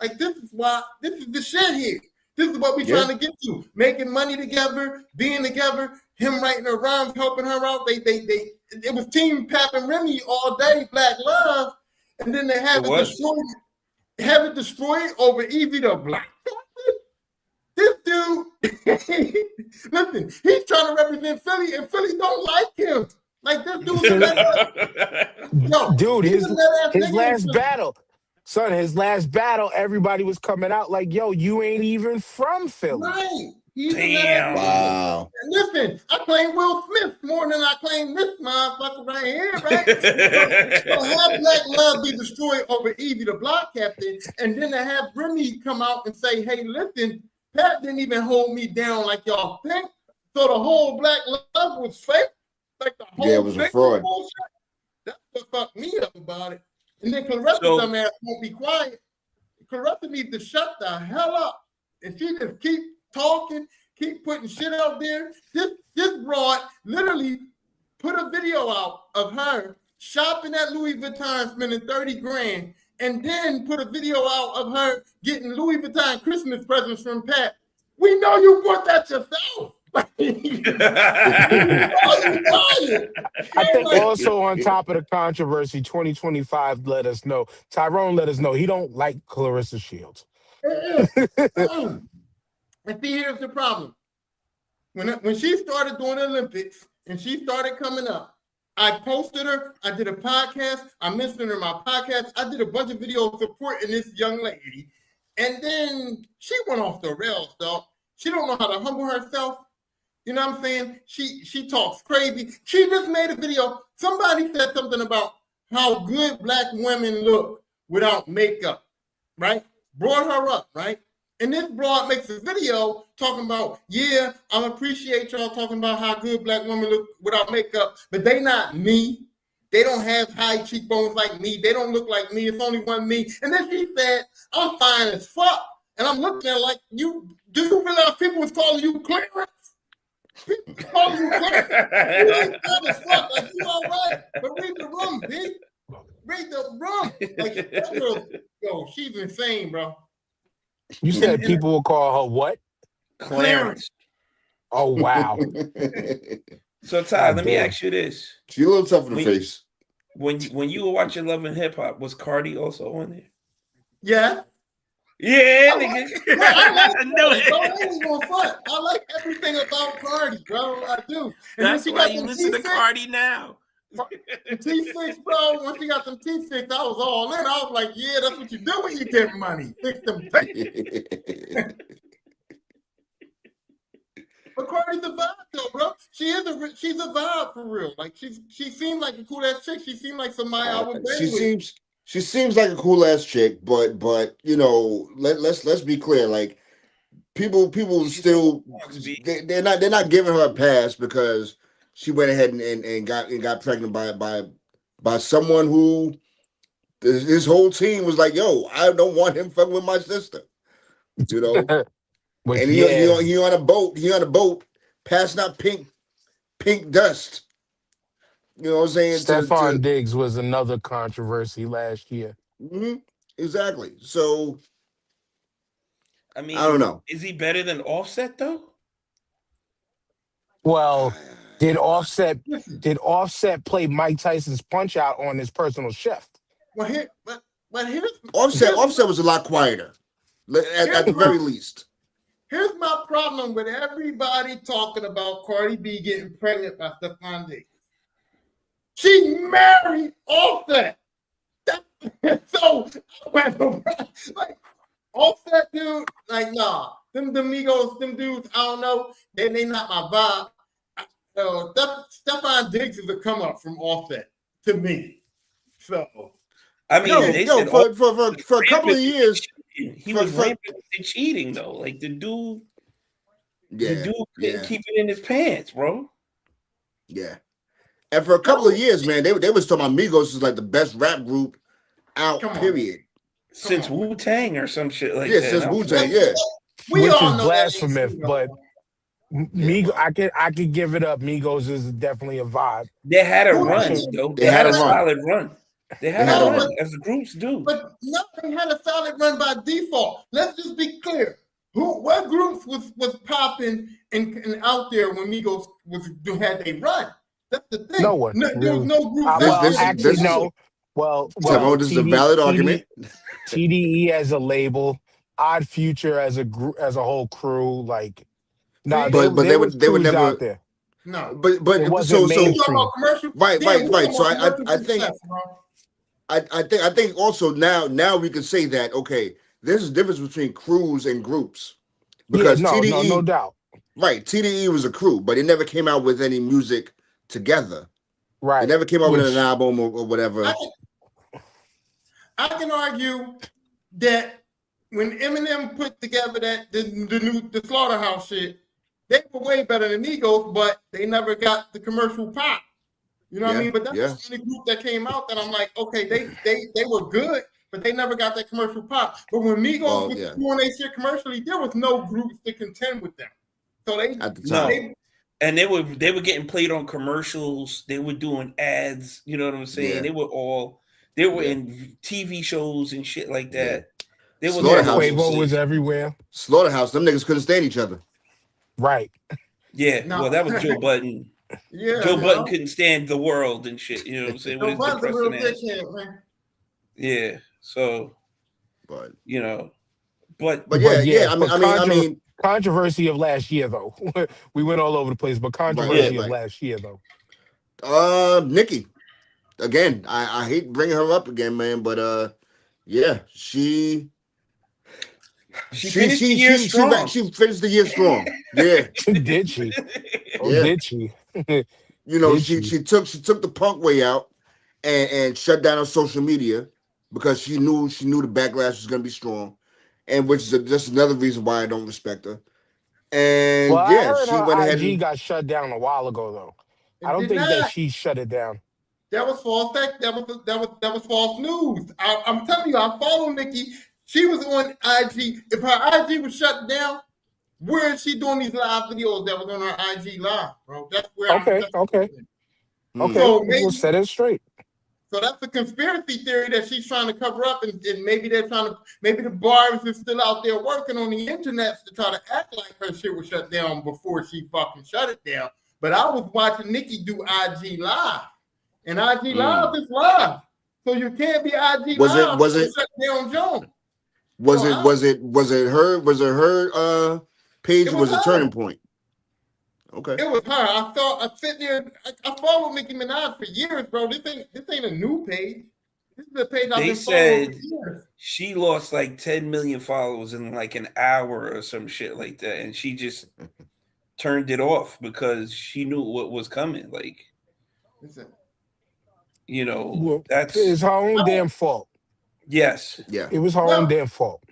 like this is the shit here. This is what we're trying to get to. Making money together, being together, him writing her rhymes, helping her out. It was Team Pap and Remy all day, black love, and then they have it destroyed over Evie the Black. This dude, listen, he's trying to represent Philly, and Philly don't like him. Like this dude, his last battle. Son, his last battle, everybody was coming out like, yo, you ain't even from Philly. Right. Damn. Wow. And listen, I claim Will Smith more than I claim this motherfucker right here, right? So have black love be destroyed over Evie the Block Captain, and then to have Remy come out and say, hey, listen, Pat didn't even hold me down like y'all think. So the whole black love was fake. Like the whole it was a fraud. Bullshit. That's what fucked me up about it. And then Clarissa dumbass won't be quiet. Clarissa needs to shut the hell up. And she just keep talking, keep putting shit out there. This broad literally put a video out of her shopping at Louis Vuitton, spending $30,000, and then put a video out of her getting Louis Vuitton Christmas presents from Pat. We know you bought that yourself. I think also on top of the controversy, 2025 let us know. Tyrone let us know he don't like Clarissa Shields. And see, here's the problem. When she started doing the Olympics and she started coming up, I posted her. I did a podcast. I mentioned her in my podcast. I did a bunch of videos supporting this young lady. And then she went off the rails, dog. She don't know how to humble herself. You know what I'm saying? She talks crazy. She just made a video. Somebody said something about how good black women look without makeup, right? Brought her up, right? And this broad makes a video talking about, yeah, I appreciate y'all talking about how good black women look without makeup, but they not me. They don't have high cheekbones like me. They don't look like me. It's only one me. And then she said, I'm fine as fuck. And I'm looking at her like, do you realize people was calling you Clarence? People was calling you Clarence. You ain't fine as fuck. Like, you all right? But read the room, B. Read the room. Like, that girl, yo, she's insane, bro. You said people will call her what? Clarence. Oh, wow. So, Ty, let me ask you this. She a little tough in the face. When you were watching Love and Hip Hop, was Cardi also on there? Yeah. Yeah, nigga. I like everything about Cardi, bro. I do. And that's why you listen to Cardi now. T6, bro. Once she got some T6, I was all in. I was like, yeah, that's what you do when you get money. Fix them things. But Cardi's a vibe, though, bro. She's a vibe for real. Like she seemed like a cool ass chick. She seemed like somebody I would bang with. She seems like a cool ass chick, but you know, let's be clear. Like people still they're not giving her a pass because she went ahead and got pregnant by someone who his whole team was like, yo, I don't want him fucking with my sister, you know. And he on a boat, passing out pink dust. You know what I'm saying? Stephon Diggs was another controversy last year. Mm-hmm. Exactly. So, I mean, I don't know. Is he better than Offset though? Well, did Offset play Mike Tyson's Punch Out on his personal chef? Well, here's Offset was a lot quieter, at the very least. Here's my problem with everybody talking about Cardi B getting pregnant by Stephon Diggs. She married Offset. So, like, Offset dude, like, nah. Them Migos, them dudes, I don't know. They not my vibe. Stephon Diggs is a come up from Offset to me. So, I mean, for a couple of years, he was rampant cheating though. Like the dude couldn't keep it in his pants, bro. Yeah. And for a couple of years, man, they was talking about Migos is like the best rap group out, period. Since Wu-Tang or some shit like that. Yeah, since Wu-Tang, yeah. Which is blasphemous, but Migos, I could give it up. Migos is definitely a vibe. They had a run, though. They had a solid run. They had a run, as groups do. But no, they had a solid run by default. Let's just be clear. What groups was popping and out there when Migos had they run? That's the thing. No one. There was no group. No. Well, this is a valid argument. TDE as a label, Odd Future as a group, as a whole crew, like but they were never out there. No, but it wasn't mainstream. Right. So I think also now we can say that there's a difference between crews and groups because TDE, no doubt. Right, TDE was a crew, but it never came out with any music together. Right, it never came out with an album or whatever. I can argue that when Eminem put together the Slaughterhouse shit, they were way better than Migos, but they never got the commercial pop. You know what I mean? But that's the only group that came out that I'm like, okay, they were good, but they never got that commercial pop. But when Migos was doing their shit commercially, there was no groups to contend with them. So they were getting played on commercials. They were doing ads. You know what I'm saying? Yeah. They were in TV shows and shit like that. Quavo was everywhere. Slaughterhouse, them niggas couldn't stand each other. Right. Yeah, No. well, that was Joe Budden. Yeah, Joe Budden yo. couldn't stand the world and shit. You know what I'm saying? With Joe his Budden's a real depressing ass. dickhead, man. Yeah. So, But you know, but yeah. but I mean, controversy of last year though. We went all over the place, but controversy of last year though. Nikki. Again, I hate bringing her up again, man, but yeah, she finished the year strong. She finished the year strong. Yeah. Did she? Oh, Yeah. did she? You know, Did she took the punk way out and shut down on social media because she knew the backlash was gonna be strong, and which is just another reason why I don't respect her. And Well, I yeah, heard she her went ahead IG and got shut down a while ago though. I don't did think that not. she shut it down. That was false. That was false news. I'm telling you, I follow Nikki. She was on IG. If her IG was shut down, where is she doing these live videos that was on her IG live, bro? That's where Okay. Okay. So maybe, we'll set it straight. So that's a conspiracy theory that she's trying to cover up, and maybe they're trying to. Maybe the barbers are still out there working on the internet to try to act like her shit was shut down before she fucking shut it down. But I was watching Nikki do IG live. And IG Live is live, so you can't be IG Live. Was it shut down Jones? Was it her page? Was a turning point? Okay, it was her. I sit there. I followed Nicki Minaj for years, bro. This ain't a new page. This is a page I've been following for years. She lost like 10 million followers in like an hour or some shit like that, and she just turned it off because she knew what was coming. Like, listen. You know, that's it's her own damn fault. Yes. Yeah. It was her own damn fault.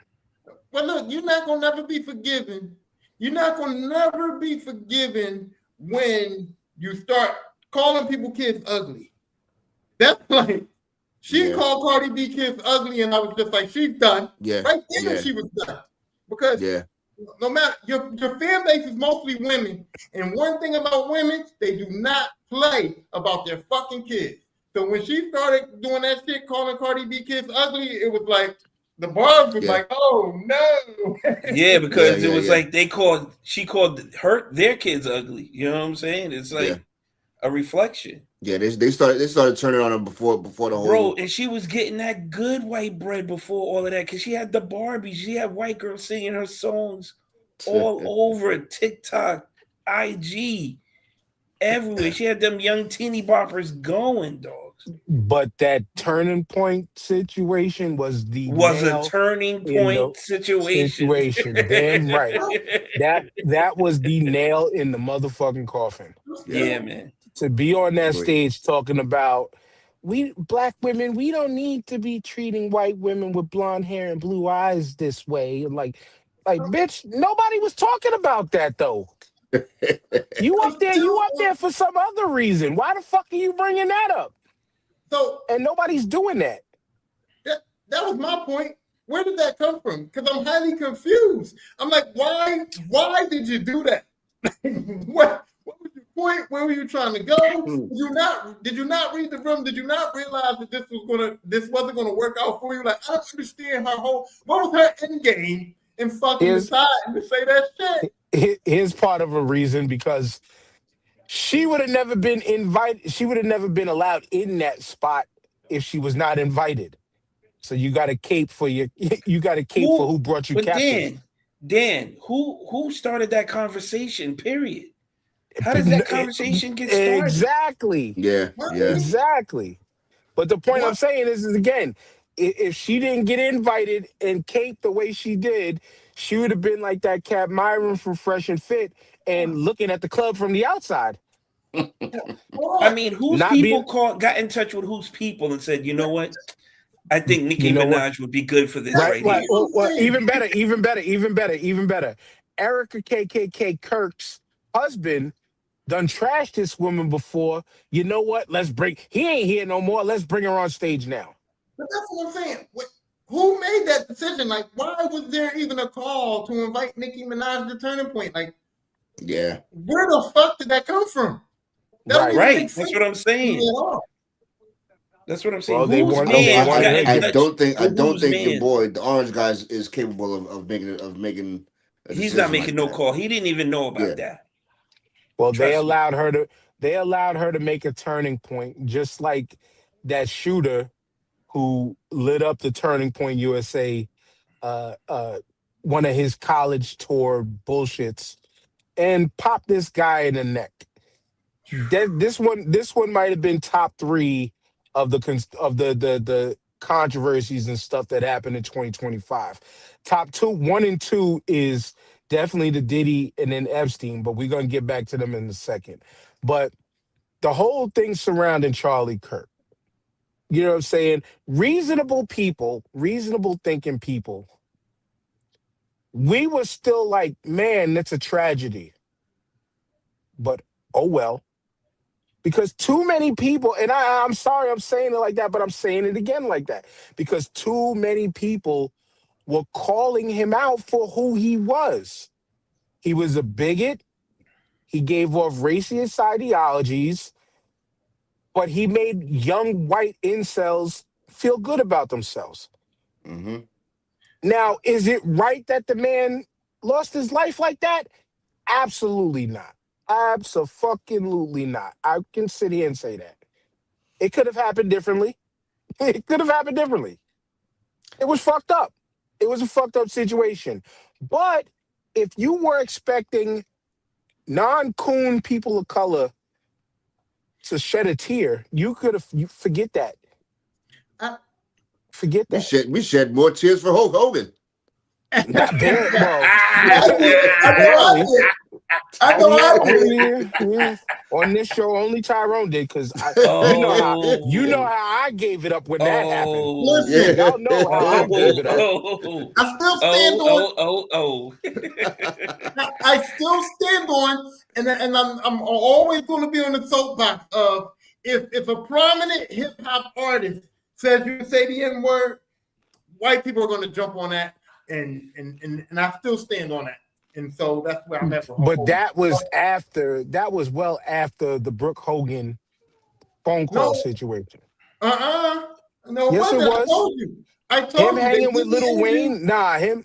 Well, look, you're not gonna never be forgiven. You're not gonna never be forgiven when you start calling people kids ugly. That's like she called Cardi B kids ugly, and I was just like, she's done. Yeah. Right then she was done. Because no matter your fan base is mostly women, and one thing about women, they do not play about their fucking kids. So when she started doing that shit, calling Cardi B kids ugly, it was like the bars was like, oh no. Yeah, because it was like she called their kids ugly. You know what I'm saying? It's like a reflection. Yeah, they started turning on her before the whole. Bro, and she was getting that good white bread before all of that because she had the Barbie. She had white girls singing her songs all over TikTok, IG, everywhere. She had them young teeny boppers going, dogs. But that turning point situation was a turning point situation. Damn right. That was the nail in the motherfucking coffin. Yeah, man. To be on that stage talking about we black women, we don't need to be treating white women with blonde hair and blue eyes this way. Like bitch, nobody was talking about that though. You up there for some other reason. Why the fuck are you bringing that up? So and nobody's doing that. That was my point. Where did that come from? Because I'm highly confused. I'm like, why did you do that? What was your point? Where were you trying to go? Did you not read the room? Did you not realize that this wasn't gonna work out for you? Like, I don't understand what was her end game in fucking deciding to say that shit? Here's part of a reason, because she would have never been invited. She would have never been allowed in that spot if she was not invited. So you got to cape for for who brought you captive. Dan, who started that conversation? Period. How does that conversation get started? Exactly. Yeah. Exactly. But the point I'm saying is again, if she didn't get invited and cape the way she did, she would have been like that Cat Myron from Fresh and Fit and looking at the club from the outside. I mean, got in touch with whose people and said, you know what? I think Nicki Minaj would be good for this right here. Well, even better. Erica KKK Kirk's husband done trashed this woman before. You know what? He ain't here no more. Let's bring her on stage now. But that's what I'm saying. Who made that decision? Like, why was there even a call to invite Nicki Minaj to Turning Point? Like, yeah. Where the fuck did that come from? Right. That's what I'm saying. That's what I'm saying. Well, I don't think your boy, the orange guy, is capable of making. He's not making no call. He didn't even know about that. Well, Trust me. they allowed her to make a turning point, just like that shooter who lit up the Turning Point USA, uh, uh, one of his college tour bullshits, and popped this guy in the neck. This one might have been top three of the controversies and stuff that happened in 2025. Top two, one and two is definitely the Diddy and then Epstein, but we're gonna get back to them in a second. But the whole thing surrounding Charlie Kirk, you know what I'm saying? Reasonable people, reasonable thinking people, we were still like, man, that's a tragedy. But oh well. Because too many people, and I'm sorry I'm saying it like that, but I'm saying it again like that. Because too many people were calling him out for who he was. He was a bigot. He gave off racist ideologies, but he made young white incels feel good about themselves. Mm-hmm. Now, is it right that the man lost his life like that? Absolutely not. Absolutely not. I can sit here and say that. It could have happened differently. It could have happened differently. It was fucked up. It was a fucked up situation. But if you were expecting non-coon people of color to shed a tear, you could have, you forget that. I- Forget that. We shed more tears for Hulk Hogan. Not bad. Well, I know I did. only on this show, only Tyrone did because you know how I gave it up when that happened. Listen, Y'all know how I gave it up. I still stand on. I still stand on, and I'm always going to be on the soapbox of if a prominent hip hop artist says you say the N word, white people are going to jump on that, and I still stand on that. And so that's where I'm at. But that was well after the Brooke Hogan phone call situation. No, it Yes, wasn't. it was. I told Him you hanging with Lil Wayne? I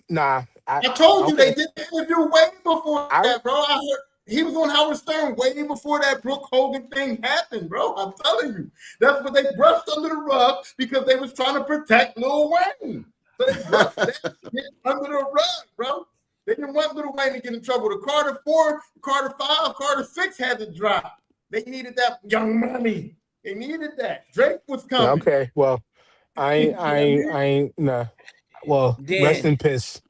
told you they did the interview way before that, bro. I heard he was on Howard Stern way before that Brooke Hogan thing happened, bro. I'm telling you. That's what they brushed under the rug because they was trying to protect Lil Wayne. So they brushed that under the rug, bro. They didn't want Lil Wayne to get in trouble. The Carter 4, Carter 5, Carter 6 had to drop. They needed that Young Money. They needed that. Drake was coming. Okay, well, I ain't nah. Well, Dan, rest in piss.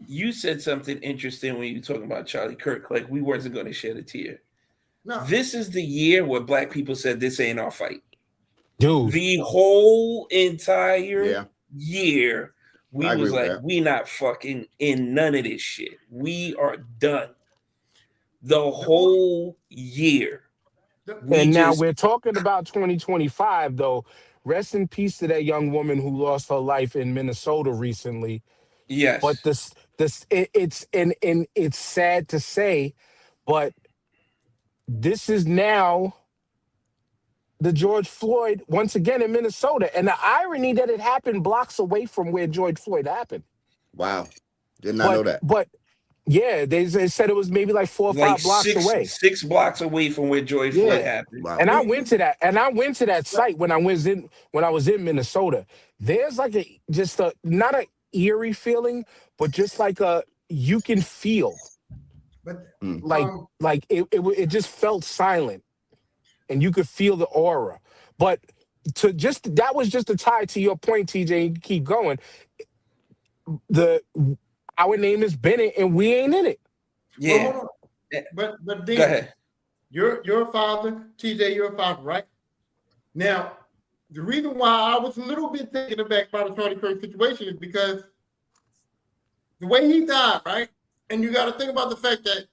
You said something interesting when you were talking about Charlie Kirk, like we wasn't going to shed a tear. No. This is the year where black people said this ain't our fight. Dude. The whole entire year, we was like, we not fucking in none of this shit. We are done. The whole year. Now we're talking about 2025, though. Rest in peace to that young woman who lost her life in Minnesota recently. Yes. But it's sad to say, but this is now the George Floyd once again in Minnesota. And the irony that it happened blocks away from where George Floyd happened. Wow. Did not know that. But yeah, they said it was maybe like 4 or 5 blocks away. 6 blocks away from where George Floyd happened. Wow. And I went to that site when I was in Minnesota. There's like not an eerie feeling, but just like you can feel. But like it just felt silent. And you could feel the aura. But that was just a tie to your point, TJ, and keep going. Our name is Bennett and we ain't in it. Yeah. But then, go ahead. You're a father, TJ, you're a father, right? Now, the reason why I was a little bit taken aback by the Charlie Kirk situation is because the way he died, right? And you got to think about the fact that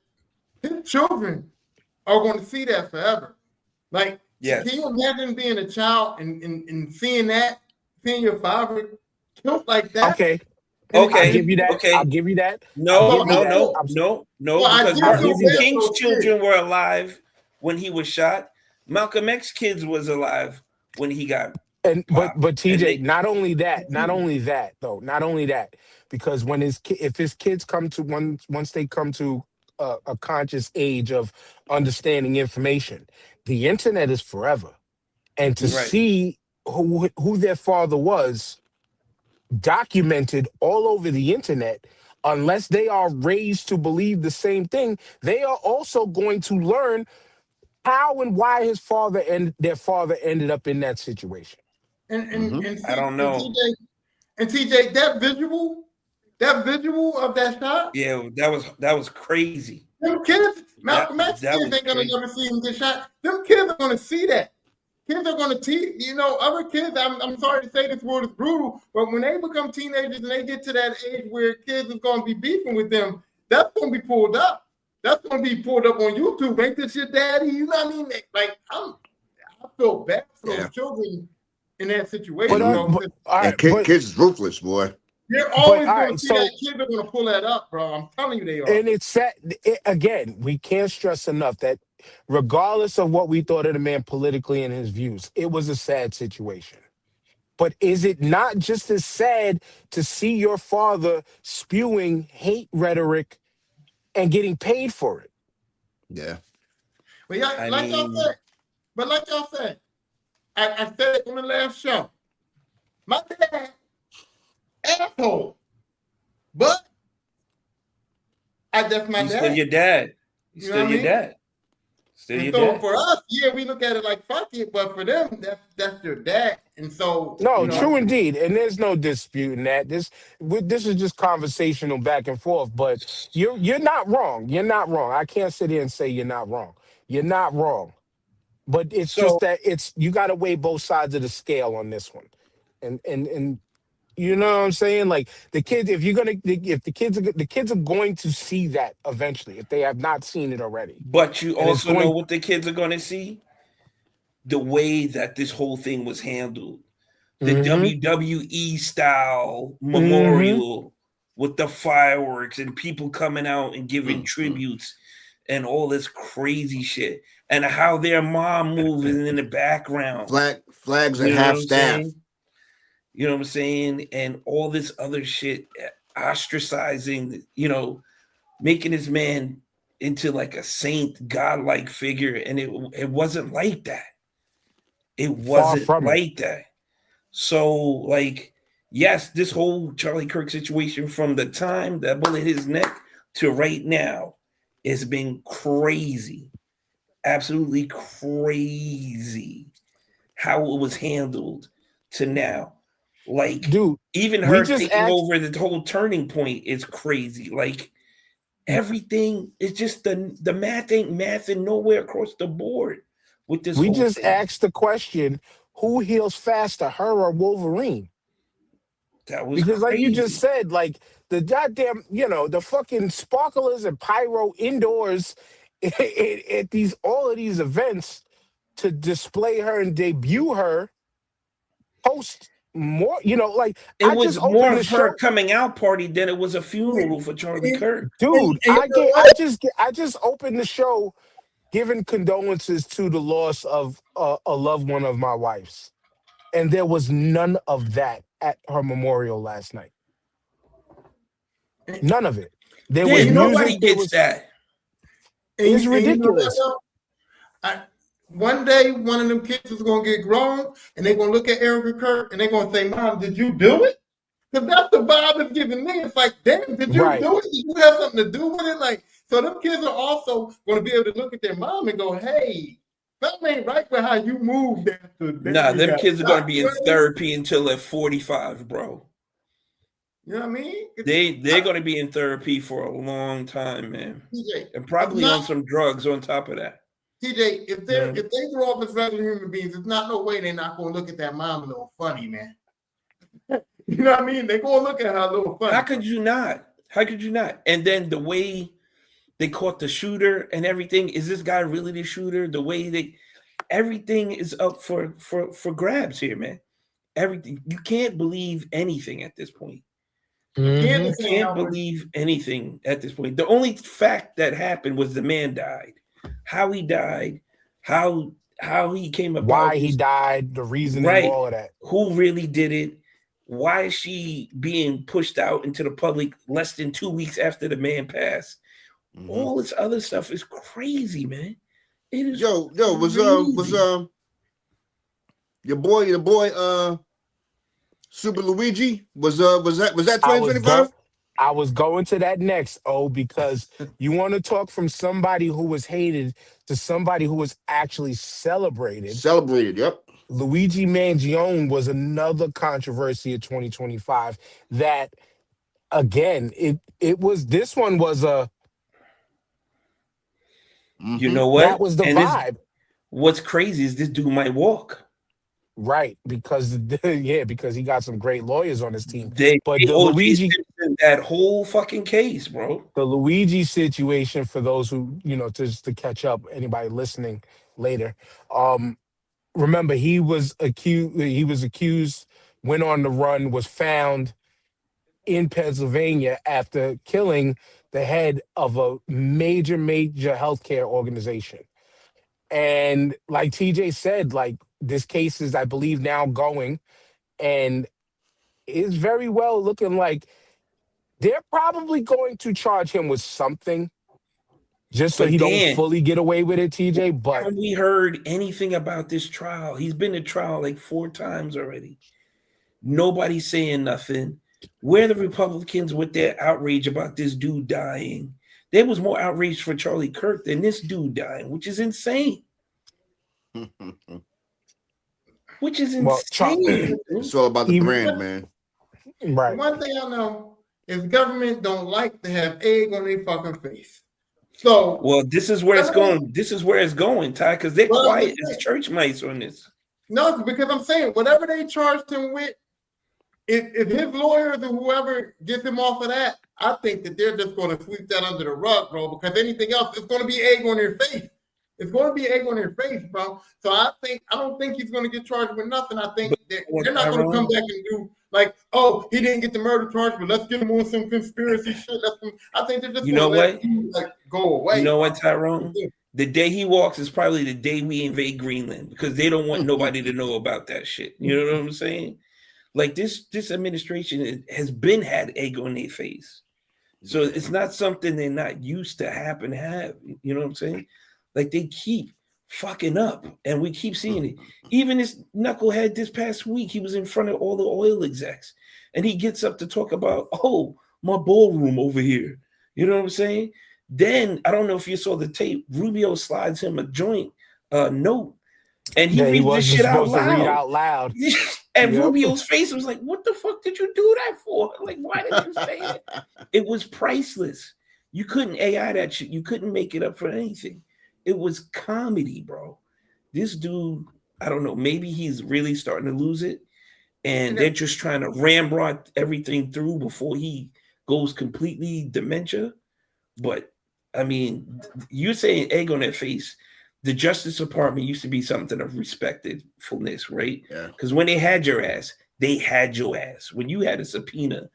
his children are going to see that forever. Like, can you imagine being a child and seeing your father killed like that? Okay. I'll give you that. Okay. I'll give you that. No. Because Martin Luther King's children were alive when he was shot. Malcolm X kids was alive when he got. But TJ, not only that, because when if his kids come to once they come to a conscious age of understanding information. The internet is forever, and to Right. see who their father was documented all over the internet, unless they are raised to believe the same thing, they are also going to learn how and why his father and their father ended up in that situation. And Mhm. I don't know. TJ, that visual of that shot, Yeah, that was crazy. them kids, That Malcolm X that kids was ain't gonna crazy. never see him get shot. Them kids are gonna see that. Kids are gonna teach, other kids. I'm sorry to say this word is brutal, but when they become teenagers and they get to that age where kids is gonna be beefing with them, that's gonna be pulled up. That's gonna be pulled up on YouTube. Ain't this your daddy? You know what I mean? Like I feel bad for Yeah. those children in that But, situation, bro. but all And right, but kids is ruthless, boy. You're but always all gonna right. see that So, kids are gonna pull that up, bro. I'm telling you, they are. and it's sad again. We can't stress enough that regardless of what we thought of the man politically and his views, it was a sad situation. But is it not just as sad to see your father spewing hate rhetoric and getting paid for it? Yeah. But yeah, I like y'all mean, said, I said it on the last show. My dad, asshole, but that's my he's still dad. your dad. He's You know still what I your mean? dad. Still And your so dad. for us, yeah, we look at it like fuck it, but for them, that's their dad. And so, No, true indeed, and there's no disputing that. This is just conversational back and forth. But you're not wrong. You're not wrong. I can't sit here and say you're not wrong. You're not wrong. But it's just So, that you got to weigh both sides of the scale on this one, and you know what I'm saying? Like the kids, if the kids are going to see that eventually, if they have not seen it already, but you and it's also know going. what the kids are going to see? The way that this whole thing was handled. The Mm-hmm. WWE style Mm-hmm. memorial with the fireworks and people coming out and giving tributes and all this crazy shit. And how their mom moving in the background. Flags at You know what half I'm staff. saying? You know what I'm saying? And all this other shit, ostracizing, making this man into like a saint, godlike figure. And it wasn't like that. It Far wasn't from it. like that. So, like, yes, this whole Charlie Kirk situation from the time that bullet hit his neck to right now has been crazy. Absolutely crazy how it was handled to now. Like, Dude, even we her just taking asked. over the whole turning point is crazy. Like, everything is just the math ain't mathing nowhere across the board with this We whole just thing. asked the question: who heals faster, her or Wolverine? That was Because, like you just crazy. said, like the goddamn, the fucking sparklers and pyro indoors at these all of these events to display her and debut her post more, like It I just was more opened the of her show. coming out party than it was a funeral for Charlie Kirk. Dude, you know what? I just opened the show giving condolences to the loss of a loved one of my wife's, and there was none of that at her memorial last night. None of it. There And was Then you know what? nobody music. There gets was. that. And It's you know what, ridiculous. though? One day, one of them kids is gonna get grown, and they're gonna look at Erica Kirk, and they're gonna say, "Mom, did you do it?" Because that's the vibe it's giving me. It's like, damn, did you Right. do it? Did you have something to do with it? Like, so them kids are also going to be able to look at their mom and go, "Hey, something ain't right with how you moved that Nah, you them got kids are shot." gonna be You know in what I mean? therapy until they're 45, bro. You know what I mean? They're gonna be in therapy for a long time, man. TJ, And it's probably not on some drugs on top of that. TJ. If Yeah. they grow up as regular human beings, there's not no way they're not going to look at that mom a little funny, man. You know what I mean? They're going to look at her a little funny. How could you not? How could you not? And then the way they caught the shooter and everything, is this guy really the shooter? The way everything is up for grabs here, man. Everything, you can't believe anything at this point. Mm-hmm. You can't believe anything at this point. The only fact that happened was the man died. How he died, how he came about Why he this, died, the reasoning, right? all of that. Who really did it? Why is she being pushed out into the public less than 2 weeks after the man passed? All this other stuff is crazy, man. It is Yo, was crazy. your boy Super Luigi was that I was go 2025? I was going to that next, because you want to talk from somebody who was hated to somebody who was actually celebrated. Celebrated, yep. Luigi Mangione was another controversy of 2025 that again, it was this one was You know that what? was the And this vibe. what's crazy is this dude might walk. Right, because yeah, because he got some great lawyers on his team. They But OG Simpson that whole fucking case, bro. the Luigi situation, for those who, just to catch up, anybody listening later, remember he was accused, went on the run, was found in Pennsylvania after killing the head of a major healthcare organization. And like TJ said, like this case is, I believe, now going, and is very well looking like they're probably going to charge him with something just so But he don't Dan, fully get away with it, TJ. But haven't we heard anything about this trial? He's been to trial like 4 times already. Nobody's saying nothing. Where the Republicans with their outrage about this dude dying? There was more outrage for Charlie Kirk than this dude dying, which is insane. Which is well, insane. It's all about the Even- brand, man. right. One thing I know is government don't like to have egg on their fucking face. So, Well, this is where it's going. This is where it's going, Ty, because they're quiet as church mice on this. no, because I'm saying whatever they charged him with, if his lawyers or whoever gets him off of that, I think that they're just going to sweep that under the rug, bro. Because anything else, it's going to be egg on their face. It's going to be egg on their face, bro. So I don't think he's going to get charged with nothing. I think they're not going to come back and do like, oh, he didn't get the murder charge, but let's get him on some conspiracy shit. I think they're just going to let him go away. You know what, Tyrone? The day he walks is probably the day we invade Greenland because they don't want nobody to know about that shit. You know what I'm saying? Like this administration has been had egg on their face. So it's not something they're not used to have. You know what I'm saying? Like they keep fucking up and we keep seeing it. Even this knucklehead this past week, he was in front of all the oil execs and he gets up to talk about, oh, my ballroom over here. You know what I'm saying? Then I don't know if you saw the tape. Rubio slides him a joint note, and he reads this shit out loud. To read out loud. And Rubio's face was like, "What the fuck did you do that for? Like, why did you say it?" It was priceless. You couldn't AI that shit. You couldn't make it up for anything. It was comedy, bro. This dude, I don't know. Maybe he's really starting to lose it, and they're just trying to ramrod everything through before he goes completely dementia. But I mean, you're saying egg on their face. The Justice Department used to be something of respectfulness, right? Yeah. Because when they had your ass, they had your ass. When you had a subpoena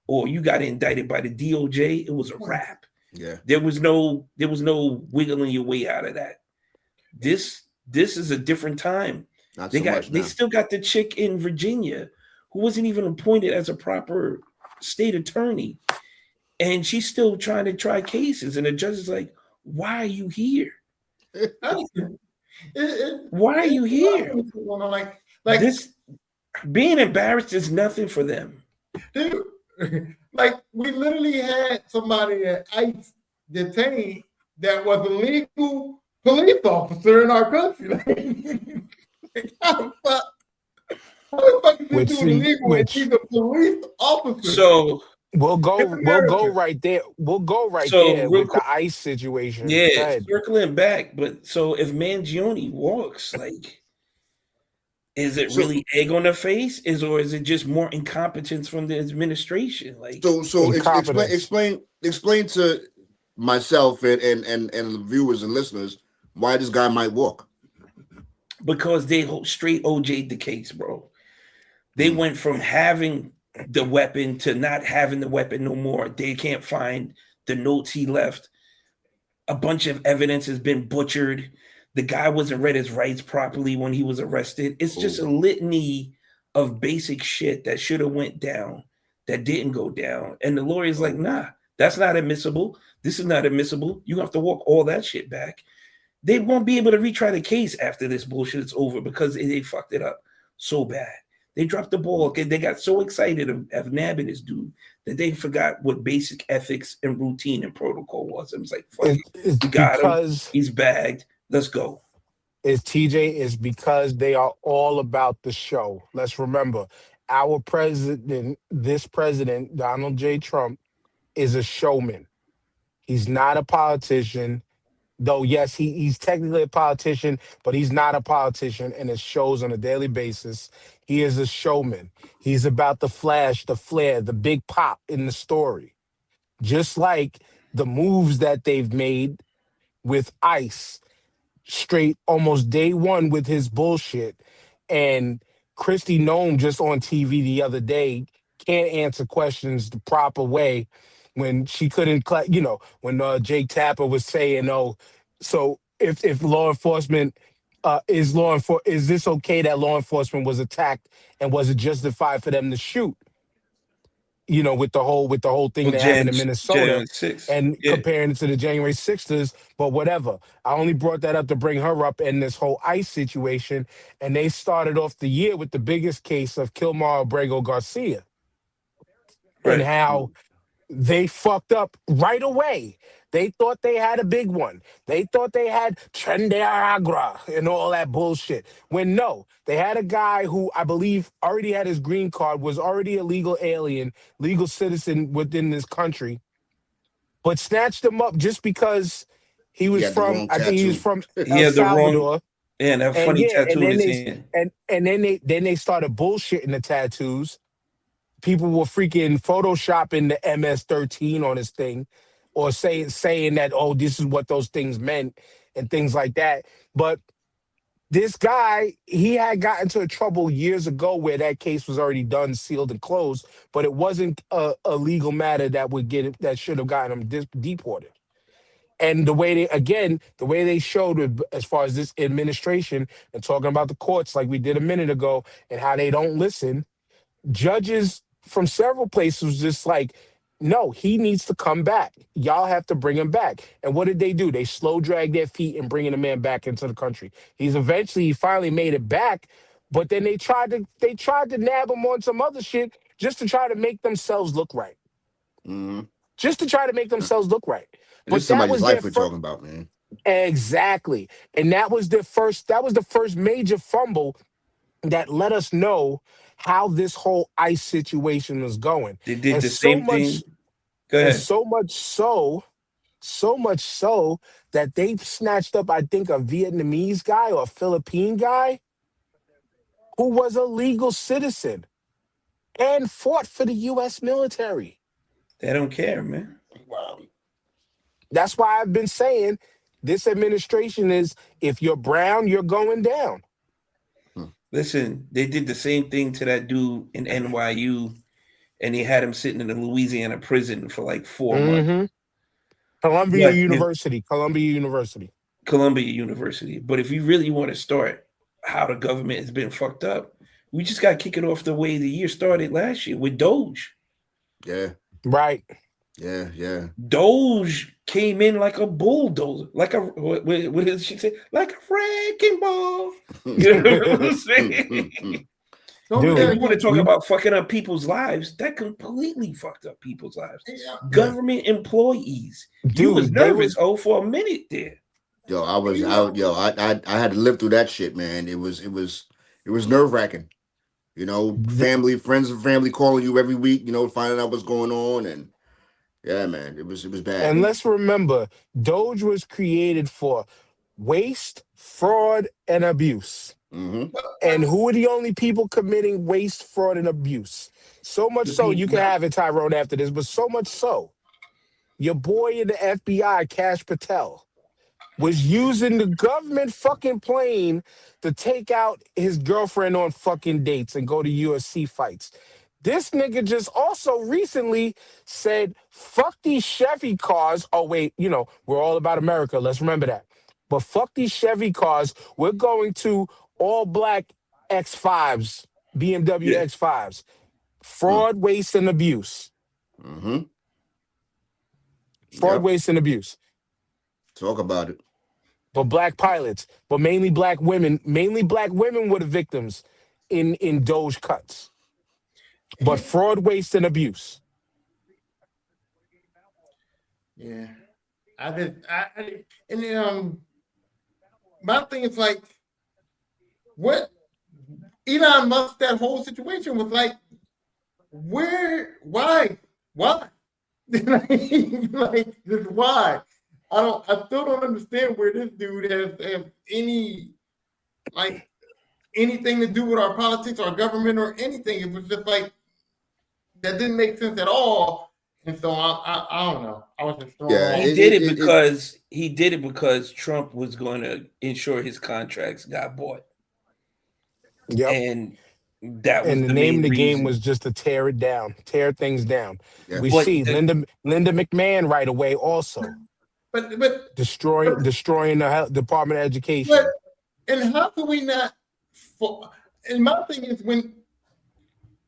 or you got indicted by the DOJ, it was a wrap. Yeah. There was no wiggling your way out of that. This is a different time. They still got the chick in Virginia who wasn't even appointed as a proper state attorney. And she's still trying to try cases. And the judge is like, why are you here? Why are you here? Like this being embarrassed is nothing for them. Dude, like we literally had somebody at ICE detained that was a legal police officer in our country. Like, how the fuck is this dude illegal when he's a police officer? So We'll go right there. We'll go right there with the ICE situation. Yeah, circling back. But so if Mangione walks, like, is it really egg on the face? Or is it just more incompetence from the administration? Like, so explain to myself and the viewers and listeners why this guy might walk. Because they straight OJ'd the case, bro. They went from having the weapon to not having the weapon no more. They can't find the notes he left. A bunch of evidence has been butchered. The guy wasn't read his rights properly when he was arrested. It's just a litany of basic shit that should have went down that didn't go down. And the lawyer's like, nah, That's not admissible. This is not admissible. You have to walk all that shit back. They won't be able to retry the case after this bullshit is over because they fucked it up so bad. They dropped the ball. They got so excited of nabbing this dude that they forgot what basic ethics and routine and protocol was. It was like, fuck it. It's We got him. because He's bagged. Let's go. it's TJ is because they are all about the show. Let's remember, our president, this president, Donald J. Trump, is a showman. He's not a politician, though. Yes, he's technically a politician, but he's not a politician, and it shows on a daily basis. He is a showman. He's about the flash, the flare, the big pop in the story. Just like the moves that they've made with ICE straight almost day one with his bullshit. And Christy Nome just on TV the other day can't answer questions the proper way when she couldn't, when Jake Tapper was saying, "Oh, so if law enforcement is this okay that law enforcement was attacked and was it justified for them to shoot?" With the whole thing Well, that happened in Minnesota January 6th. and Yeah. comparing it to the January 6th, but whatever. I only brought that up to bring her up in this whole ICE situation. And they started off the year with the biggest case of Kilmar Abrego Garcia and Right. how they fucked up right away. They thought they had a big one. They thought they had Trende Agra and all that bullshit. When no, they had a guy who I believe already had his green card, was already a legal alien, legal citizen within this country, but snatched him up just because he was had the from, wrong I think he was tattoo. from He El had the wrong, Salvador. and that And funny yeah, tattoo in his hand. and then they started bullshitting the tattoos. People were freaking photoshopping the MS-13 on his thing, or saying that, oh, this is what those things meant and things like that. But this guy, he had gotten into trouble years ago where that case was already done, sealed, and closed, but it wasn't a legal matter that should have gotten him deported. And the way they showed it as far as this administration and talking about the courts like we did a minute ago and how they don't listen, judges from several places was just like, no, he needs to come back. Y'all have to bring him back. And what did they do? They slow dragged their feet in bringing the man back into the country. He finally made it back, but then they tried to nab him on some other shit just to try to make themselves look right. Mm-hmm. Just to try to make themselves look right. But this is somebody's life we're talking about, man. Exactly. And that was the first major fumble that let us know how this whole ICE situation was going. They did And the so same much, thing. Go and ahead. so much so that they snatched up, I think, a Vietnamese guy or a Philippine guy who was a legal citizen and fought for the U.S. military. They don't care, man. Wow. That's why I've been saying this administration is, if you're brown, you're going down. Listen, they did the same thing to that dude in NYU, and they had him sitting in a Louisiana prison for like 4 months. Columbia But University. Columbia University. But if you really want to start how the government has been fucked up, we just got to kick it off the way the year started last year with Doge. Yeah. Right. Yeah. Doge came in like a bulldozer, like a what did she say? Like a wrecking ball. You know what I'm saying? Dude, If you want to talk about fucking up people's lives, that completely fucked up people's lives. Government employees. You was nervous for a minute there. Yo, I had to live through that shit, man. It was nerve-wracking. Friends and family calling you every week, finding out what's going on, and yeah, man, it was bad. And let's remember, Doge was created for waste, fraud, and abuse. Mm-hmm. And who are the only people committing waste, fraud, and abuse? So much so, you can have it, Tyrone, after this, but so much so, your boy in the FBI, Kash Patel, was using the government fucking plane to take out his girlfriend on fucking dates and go to UFC fights. This nigga just also recently said, fuck these Chevy cars. Oh, wait, we're all about America. Let's remember that. But fuck these Chevy cars. We're going to all black X5s, BMW X5s. Fraud, waste, and abuse. Mm-hmm. Fraud, Yep. waste, and abuse. Talk about it. But black pilots, but mainly black women. Mainly black women were the victims in Doge cuts. But fraud, waste, and abuse. Yeah. My thing is like, what Elon Musk, that whole situation was like, why? Like, just why? I still don't understand where this dude has any, like, anything to do with our politics, our government, or anything. It was just like, that didn't make sense at all. And so I don't know. I was just throwing Yeah, off. He did it because Trump was going to ensure his contracts got bought, Yep. and that was And the the name main of the game reason. was just to tear it down, tear things down. Yeah. We But see Linda McMahon right away also But destroying the Department of Education. but and how can we not? And my thing is,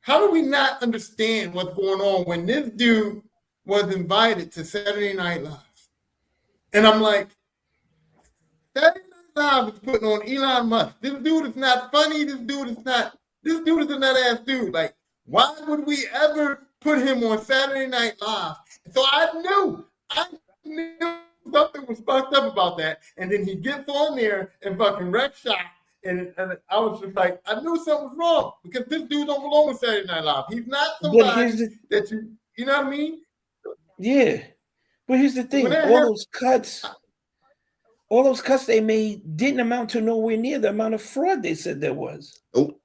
how do we not understand what's going on when this dude was invited to Saturday Night Live? And I'm like, Saturday Night Live is putting on Elon Musk. This dude is not funny. This dude is a nut ass dude. Like, why would we ever put him on Saturday Night Live? So I knew something was fucked up about that. And then he gets on there and fucking wreck shop. And I was just like, I knew something was wrong because this dude don't belong with Saturday Night Live. He's not somebody that you know what I mean? Yeah, but here's the thing: all those cuts they made didn't amount to nowhere near the amount of fraud they said there was. Nope.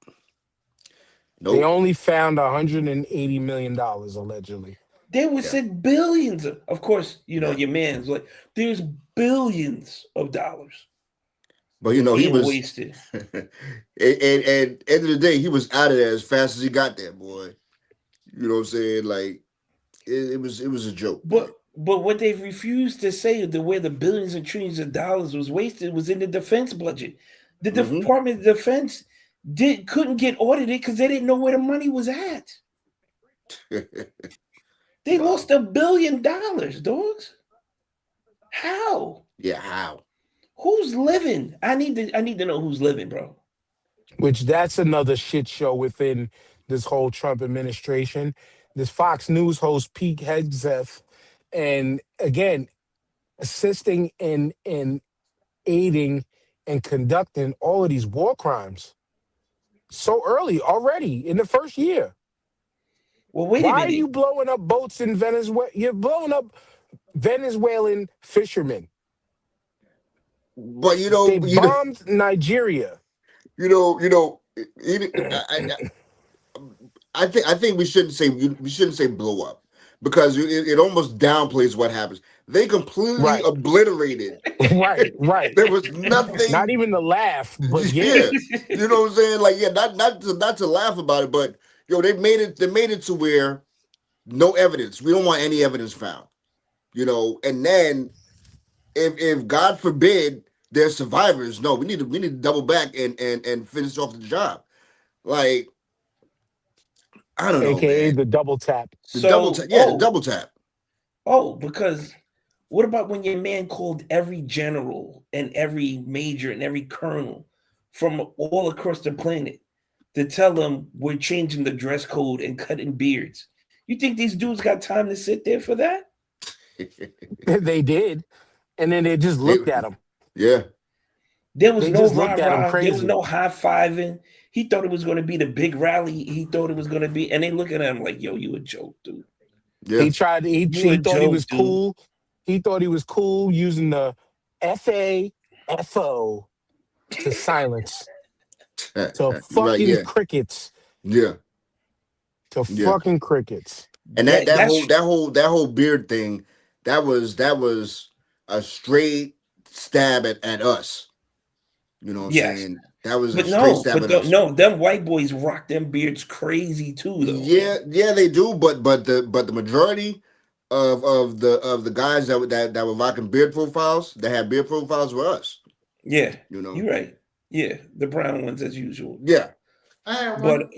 They only found $180 million allegedly. They would said billions. Of course, your man's like, there's billions of dollars. But he was wasted. and end of the day, he was out of there as fast as he got there, boy. You know what I'm saying? Like it was a joke. But what they've refused to say, where the billions and trillions of dollars was wasted, was in the defense budget. The Department of Defense couldn't get audited because they didn't know where the money was at. They lost $1 billion, dogs. How? Yeah, how? Who's living? I need to know who's living, bro. Which that's another shit show within this whole Trump administration. This Fox News host Pete Hegseth, and again, assisting in aiding and conducting all of these war crimes so early already in the first year. Well, wait a minute. Why are you blowing up boats in Venezuela? You're blowing up Venezuelan fishermen. But they bombed Nigeria. I think we shouldn't say blow up because it almost downplays what happens. They completely obliterated. Right. There was nothing. Not even to laugh, but yeah. You know what I'm saying? Like, yeah, not to laugh about it, but they made it to where no evidence. We don't want any evidence found. And then if God forbid there's survivors, no, we need to double back and finish off the job. Like, I don't know, AKA man. the double tap. The double tap. Oh, because what about when your man called every general and every major and every colonel from all across the planet to tell them we're changing the dress code and cutting beards? You think these dudes got time to sit there for that? They did. And then they just looked at him. Yeah. There was no rah-rah. There was no high-fiving. He thought it was going to be the big rally. He thought it was going to be, and they look at him like, yo, you a joke, dude. Yeah. He thought he was cool. He thought he was cool using the FAFO to silence. To fucking crickets. Yeah. To fucking crickets. And that whole beard thing, that was a straight stab at us. You know what I'm saying? That was a straight stab at us. No, them white boys rock them beards crazy too, though. Yeah, they do. But the majority of the guys that were rocking beard profiles, that had beard profiles, were us. Yeah, you're right. Yeah, the brown ones as usual. Yeah, but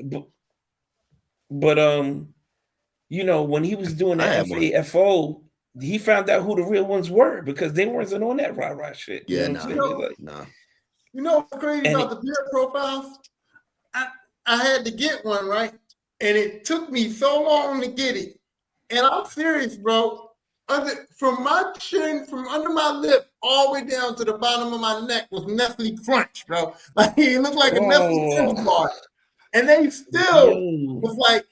when he was doing the FAFO, he found out who the real ones were because they wasn't on that rah-rah shit. You Yeah, know what I'm saying? Like, nah. You know what's crazy And about the beard profiles? I had to get one, right? And it took me so long to get it. And I'm serious, bro. From my chin, from under my lip, all the way down to the bottom of my neck was Nestle Crunch, bro. Like it looked like a Nestle Crunch bar. And they still yo, was like,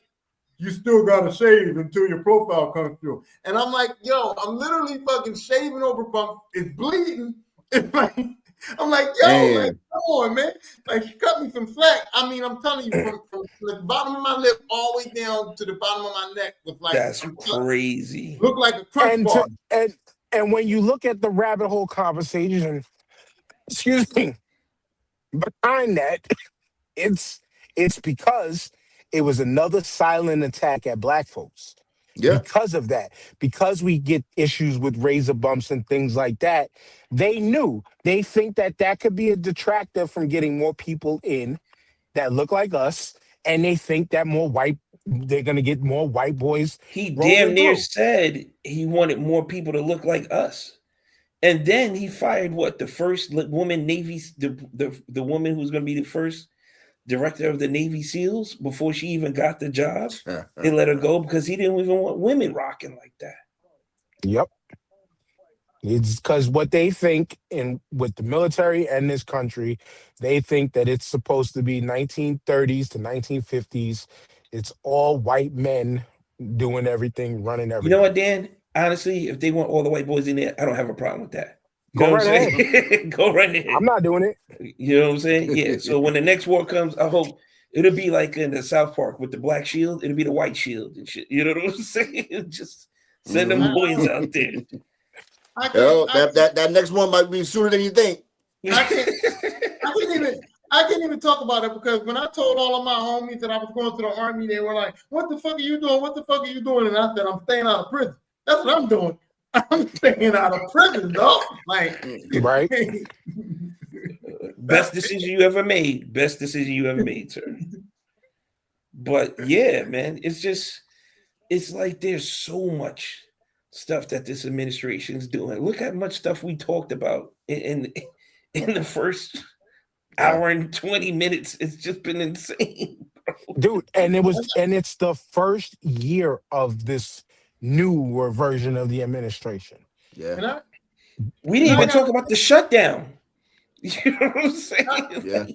you still gotta shave until your profile comes through. And I'm like, yo, I'm literally fucking shaving over bump. It's bleeding. It's like, I'm like, yo, like, come on, man. Like, cut me some slack. I mean, I'm telling you, from the bottom of my lip all the way down to the bottom of my neck was like, that's crazy. Looked like a crunch bar. And when you look at the rabbit hole conversation, excuse me, behind that, it's because it was another silent attack at black folks. Yeah. Because of that, because we get issues with razor bumps and things like that, they knew. They think that that could be a detractor from getting more people in that look like us, and they think that they're going to get more white boys. He damn rolling near through. said he wanted more people to look like us. And then he fired the first woman Navy, the woman who's going to be the first director of the Navy SEALs before she even got the job. They let her go because he didn't even want women rocking like that. Yep. It's because what they think with the military and this country, they think that it's supposed to be 1930s to 1950s. It's all white men doing everything, running everything. You know what, Dan? Honestly, if they want all the white boys in there, I don't have a problem with that. You Go know right what I'm saying? Go right ahead. I'm not doing it. You know what I'm saying? Yeah. So when the next war comes, I hope it'll be like in the South Park with the black shield. It'll be the white shield and shit. You know what I'm saying? Just send them boys out there. That next one might be sooner than you think. I can't even talk about it because when I told all of my homies that I was going to the army, they were like, "What the fuck are you doing? What the fuck are you doing?" And I said, "I'm staying out of prison. That's what I'm doing. I'm staying out of prison, dog." Like, right? Best decision you ever made. Best decision you ever made, sir. But yeah, man, it's like there's so much stuff that this administration is doing. Look how much stuff we talked about in the first hour and 20 minutes. It's just been insane, bro. Dude. And it's the first year of this newer version of the administration. Yeah. We didn't even talk about the shutdown. You know what I'm saying? Yeah.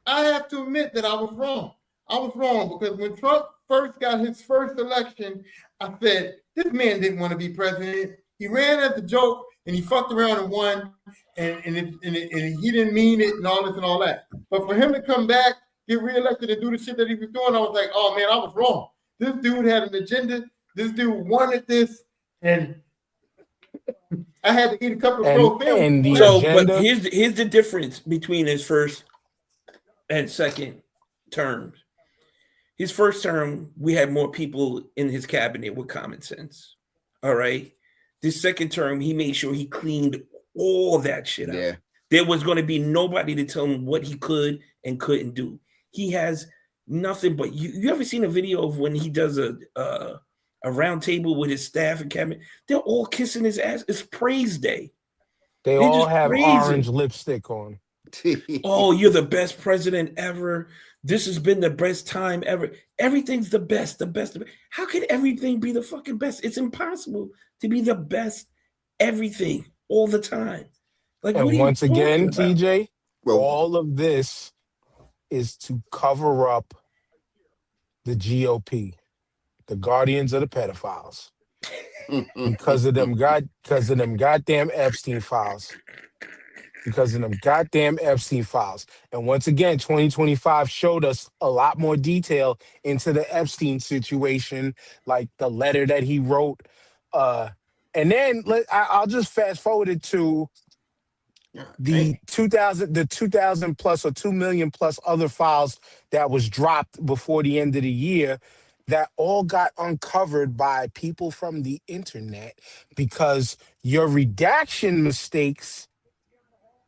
I have to admit that I was wrong. I was wrong because when Trump first got his first election, I said, this man didn't want to be president. He ran as a joke and he fucked around and won, and he didn't mean it and all this and all that. But for him to come back, get reelected, and do the shit that he was doing, I was like, oh man, I was wrong. This dude had an agenda. This dude wanted this, and I had to eat a couple of But here's the difference between his first and second terms. His first term, we had more people in his cabinet with common sense. All right. This second term, he made sure he cleaned all that shit out. There was going to be nobody to tell him what he could and couldn't do. He has nothing but you ever seen a video of when he does a round table with his staff and cabinet? They're all kissing his ass. It's praise day. They all have orange lipstick on. Oh, you're the best president ever. This has been the best time ever. Everything's the best. How can everything be the fucking best? It's impossible to be the best everything all the time. Like, and once again, TJ, all of this is to cover up the GOP, the guardians of the pedophiles, because of them goddamn Epstein files. And once again, 2025 showed us a lot more detail into the Epstein situation, like the letter that he wrote. And then I'll just fast forward it to the 2,000 plus or 2 million plus other files that was dropped before the end of the year that all got uncovered by people from the internet because your redaction mistakes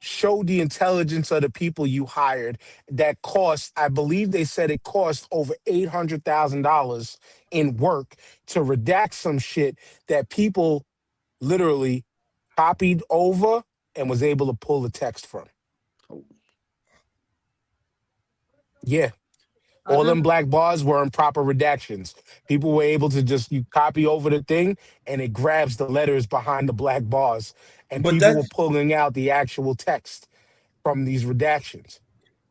showed the intelligence of the people you hired. That cost, I believe they said it cost over $800,000 in work to redact some shit that people literally copied over and was able to pull the text from. Yeah. I All them just black bars were in proper redactions. People were able to just you copy over the thing and it grabs the letters behind the black bars. And But people were pulling out the actual text from these redactions.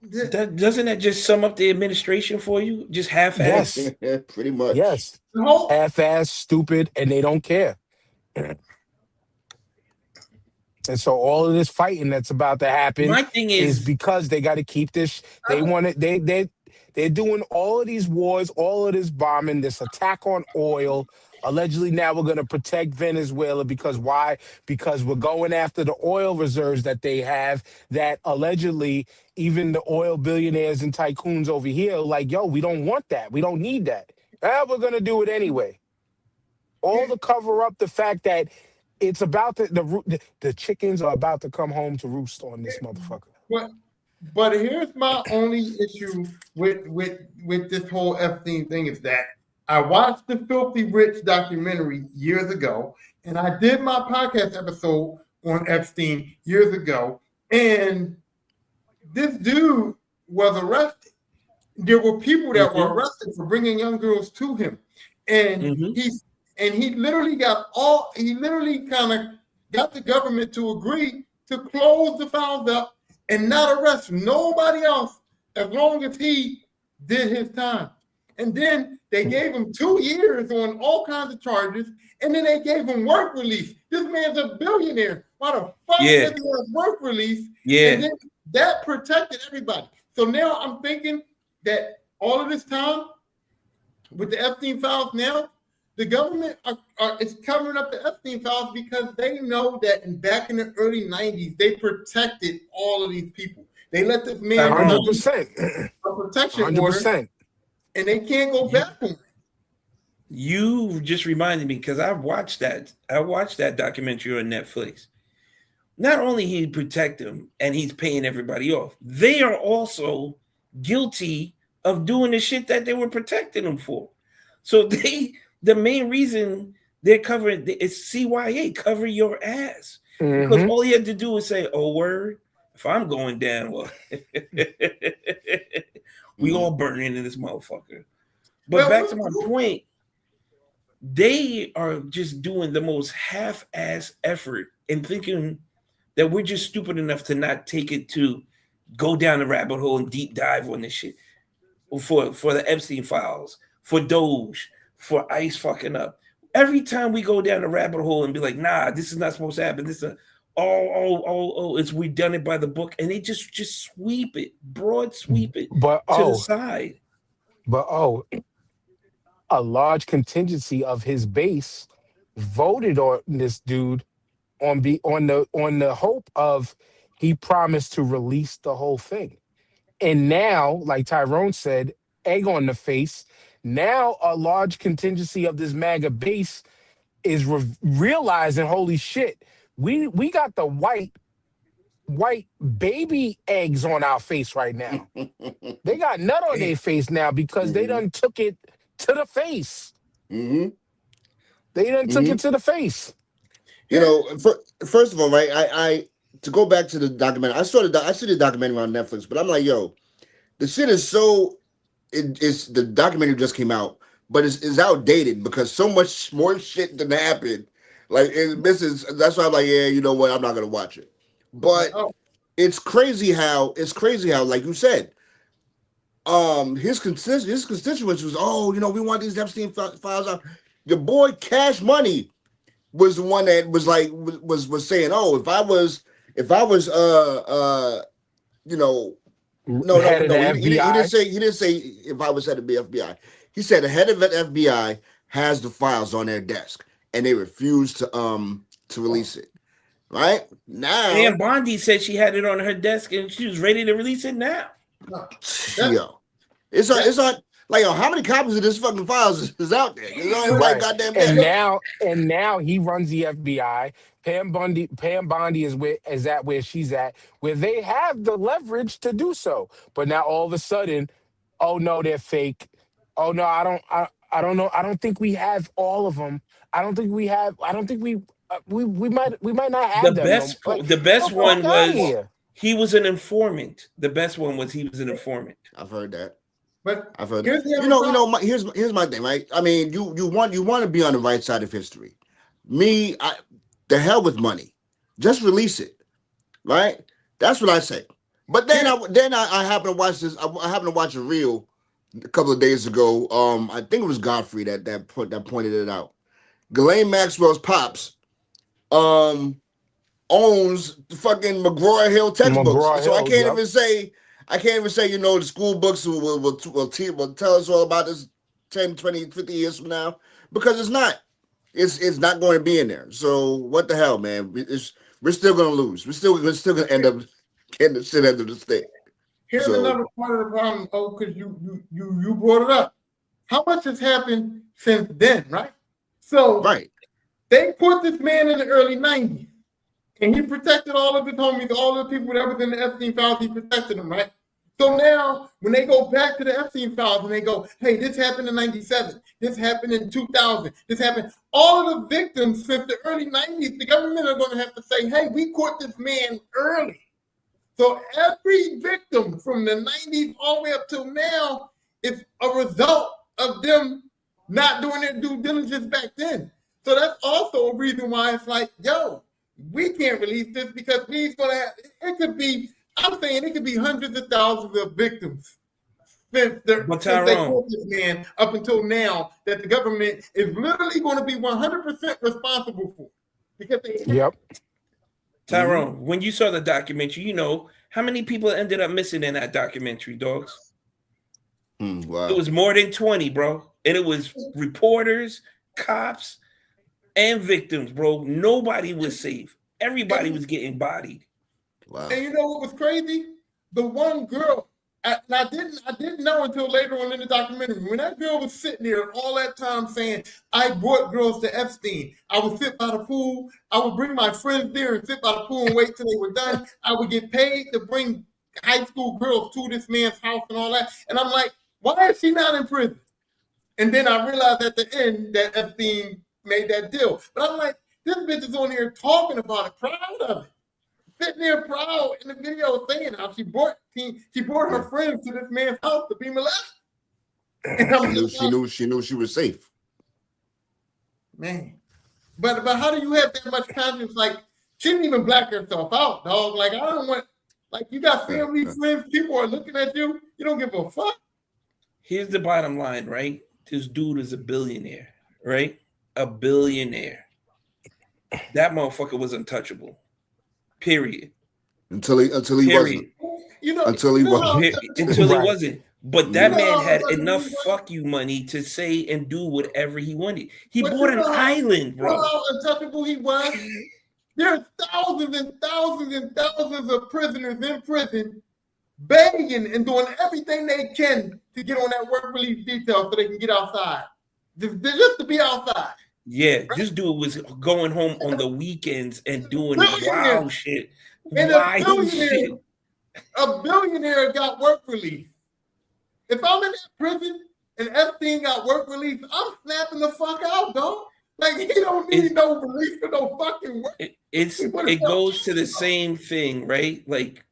that doesn't that just sum up the administration for you? Just half-ass. Yes. Pretty much. Yes. the whole Half-ass, stupid, and they don't care. And so all of this fighting that's about to happen My thing is is, because they got to keep this. They want it. They're doing all of these wars, all of this bombing, this attack on oil. Allegedly, now we're going to protect Venezuela because why? Because we're going after the oil reserves that they have. That allegedly, even the oil billionaires and tycoons over here, are like, yo, we don't want that. We don't need that. We're going to do it anyway. All to cover up the fact that it's about the chickens are about to come home to roost on this motherfucker. but but here's my only issue with this whole Epstein thing is that I watched the Filthy Rich documentary years ago, and I did my podcast episode on Epstein years ago, and this dude was arrested. There were people that were arrested for bringing young girls to him, and he literally kind of got the government to agree to close the files up and not arrest nobody else as long as he did his time. And then they gave him 2 years on all kinds of charges, and then they gave him work release. This man's a billionaire. Why the fuck does he have work release? Yeah. And then that protected everybody. So now I'm thinking that all of this time with the Epstein files now, the government is covering up the Epstein files because they know that back in the early 90s, they protected all of these people. They let this man 100%. a protection 100%. order, and they can't go back on it. You just reminded me because I watched that documentary on Netflix. Not only he protect them and he's paying everybody off, they are also guilty of doing the shit that they were protecting them for. So the main reason they're covering is CYA, cover your ass. Because all he had to do was say, oh, word, if I'm going down, well, we all burning in this motherfucker. But back to my point, they are just doing the most half-ass effort and thinking that we're just stupid enough to not take it to go down the rabbit hole and deep dive on this shit. For the Epstein files, for Doge, for ICE fucking up. Every time we go down the rabbit hole and be like, nah, this is not supposed to happen. This is it's we done it by the book, and they just sweep it, broad sweep it to the side. But a large contingency of his base voted on this dude on the hope of he promised to release the whole thing. And now, like Tyrone said, egg on the face. Now a large contingency of this MAGA base is realizing, holy shit, we got the white baby eggs on our face right now. They got nut on their face now because they done took it to the face. They done took it to the face. You know, first of all, right? I to go back to the documentary. I see the documentary on Netflix, but I'm like, yo, the shit is so. It's the documentary just came out, but it's outdated because so much more shit didn't happen. Like that's why I'm like, yeah, you know what? I'm not gonna watch it. But it's crazy how like you said, his constituents was, oh, you know, we want these Epstein files out. Your boy Cash Money was the one that was like was saying, oh, if I was you know, no, he didn't say if I was head of the FBI. He said the head of the FBI has the files on their desk and they refused to release it. Right now, and Bondi said she had it on her desk and she was ready to release it now. Yo, it's on. Like, yo, how many copies of this fucking files is out there? Right. Goddamn and now he runs the FBI. Pam Bondi is at where she's at, where they have the leverage to do so. But now all of a sudden, oh no, they're fake. Oh no, I don't know. I don't think we have all of them. I don't think we we might not have them. No, like, The best the fuck one out of was here. he was an informant. The best one was he was an informant. I've heard that. But I've heard here's that. the other problem. Here's my thing, right? I mean, you want to be on the right side of history. Me, the hell with money. Just release it, right? That's what I say. But then I happened to watch this. I happened to watch a reel a couple of days ago. I think it was Godfrey that pointed it out. Ghislaine Maxwell's pops owns the fucking McGraw-Hill textbooks. McGraw So I Hill, can't yep. even say, the school books will tell us all about this 10, 20, 50 years from now, because it's not. It's not going to be in there. So what the hell, man? We're still going to lose. We're still going to end up getting the shit end of the state. Here's another part of the problem, because you brought it up. How much has happened since then, right? So right. They put this man in the early 90s, and he protected all of his homies, all the people that was in the Epstein files, he protected them, right? So now, when they go back to the Epstein files and they go, hey, this happened in 97, this happened in 2000, this happened, all of the victims since the early 90s, the government are going to have to say, hey, we caught this man early. So every victim from the 90s all the way up till now is a result of them not doing their due diligence back then. So that's also a reason why it's like, yo, we can't release this, because we're going to have, it could be, I'm saying it could be hundreds of thousands of victims since they caught this man up until now, that the government is literally going to be 100% responsible for. Because Yep. Tyrone, when you saw the documentary, you know how many people ended up missing in that documentary, dogs? Wow. It was more than 20, bro. And it was reporters, cops, and victims, bro. Nobody was safe. Everybody was getting bodied. Wow. And you know what was crazy? The one girl, and I didn't know until later on in the documentary, when that girl was sitting there all that time saying, I brought girls to Epstein. I would sit by the pool. I would bring my friends there and sit by the pool and wait till they were done. I would get paid to bring high school girls to this man's house and all that. And I'm like, why is she not in prison? And then I realized at the end that Epstein made that deal. But I'm like, this bitch is on here talking about it, proud of it. Sitting there proud in the video saying how she brought her friends to this man's house to be molested. And she knew she was safe. Man. But how do you have that much conscience? Like, she didn't even black herself out, dog. Like, I don't want, like, you got family, friends, people are looking at you. You don't give a fuck. Here's the bottom line, right? This dude is a billionaire, right? A billionaire. That motherfucker was untouchable. Period. Until he wasn't. Until he wasn't. But that man had enough fuck you money to say and do whatever he wanted. He bought an island, bro. How untouchable he was. There's thousands and thousands and thousands of prisoners in prison begging and doing everything they can to get on that work release detail so they can get outside. Just to be outside. Yeah, right? This dude was going home on the weekends and doing wild shit. And a billionaire got work release. If I'm in that prison and Epstein got work release, I'm snapping the fuck out, dog. Like, he don't need no release for no fucking work. It goes to the same thing, right? Like,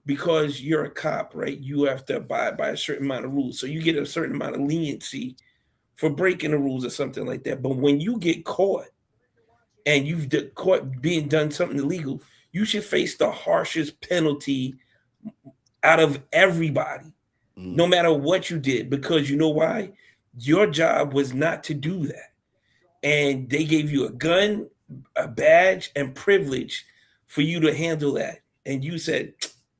because you're a cop, right? You have to abide by a certain amount of rules. So you get a certain amount of leniency for breaking the rules or something like that. But when you get caught and you've caught being done something illegal, you should face the harshest penalty out of everybody, no matter what you did. Because you know why? Your job was not to do that. And they gave you a gun, a badge, and privilege for you to handle that. And you said,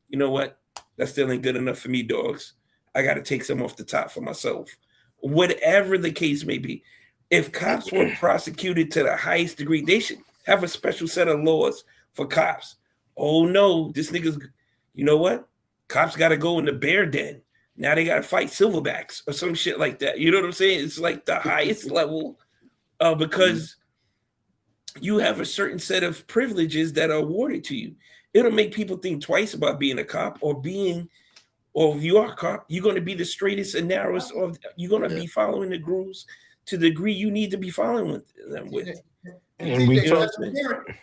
you know what? That still ain't good enough for me, dogs. I got to take some off the top for myself. Whatever the case may be. If cops were prosecuted to the highest degree, they should have a special set of laws for cops. Oh, no, this nigga's, you know what? Cops got to go in the bear den. Now they got to fight silverbacks or some shit like that. You know what I'm saying? It's like the highest level because you have a certain set of privileges that are awarded to you. It'll make people think twice about being a cop or if you are a cop, you're going to be the straightest and narrowest, or you're going to be following the rules to the degree you need to be following them with. And And we TJ, talk-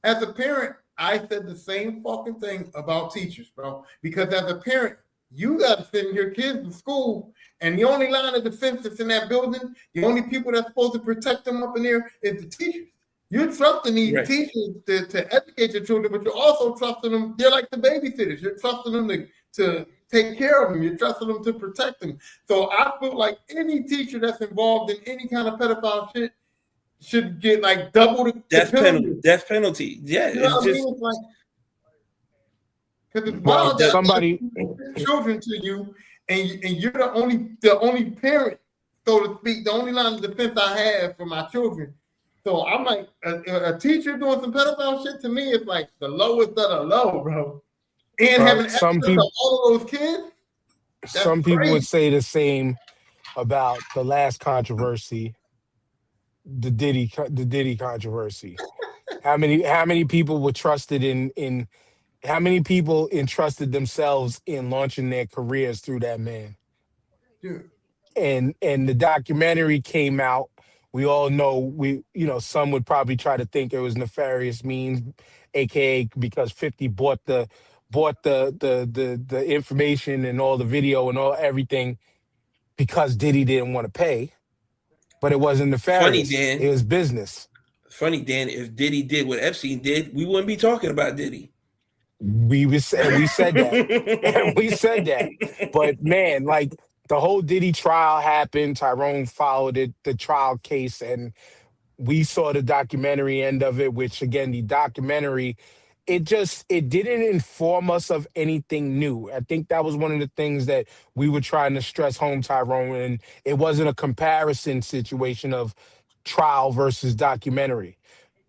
as a parent, I said the same fucking thing about teachers, bro. Because as a parent, you got to send your kids to school, and the only line of defense that's in that building, the only people that's supposed to protect them up in there is the teachers. You're trusting these Right. teachers to educate your children, but you're also trusting them. They're like the babysitters. You're trusting them to take care of them. You're trusting them to protect them. So I feel like any teacher that's involved in any kind of pedophile shit should get like double the Death penalty. penalty. Death penalty. Yeah, You know it's what I just mean? It's like, because it's Well, wild that somebody- children to you, and you're the only parent, so to speak, the only line of defense I have for my children. So I'm like, a teacher doing some pedophile shit to me is like the lowest of the low, bro. And having access some people- to all of those kids. some people crazy. would say the same about the last controversy, the Diddy controversy. How many people were trusted in how many people entrusted themselves in launching their careers through that man? Dude. And the documentary came out. We all know some would probably try to think it was nefarious means, aka because 50 bought the information and all the video and all everything because Diddy didn't want to pay. But it wasn't nefarious. Dan. It was business. Funny, Dan, if Diddy did what Epstein did, we wouldn't be talking about Diddy. We said that. And we said that. But man, like the whole Diddy trial happened. Tyrone followed it, the trial case, and we saw the documentary end of it, which again, the documentary, it didn't inform us of anything new. I think that was one of the things that we were trying to stress home, Tyrone, and it wasn't a comparison situation of trial versus documentary.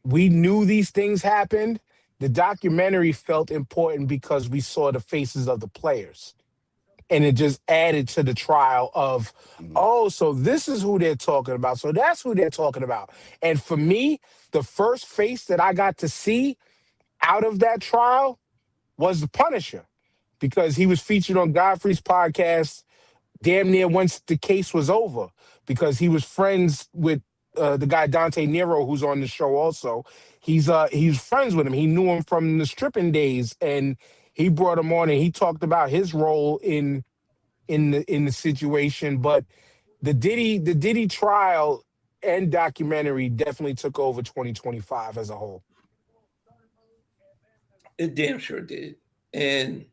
We knew these things happened. The documentary felt important because we saw the faces of the players. And it just added to the trial of, oh, so this is who they're talking about. So that's who they're talking about. And for me, the first face that I got to see out of that trial was the Punisher, because he was featured on Godfrey's podcast damn near once the case was over, because he was friends with the guy Dante Nero, who's on the show also. He's friends with him. He knew him from the stripping days, and he brought him on, and he talked about his role in the situation. But the Diddy trial and documentary definitely took over 2025 as a whole. It damn sure did. And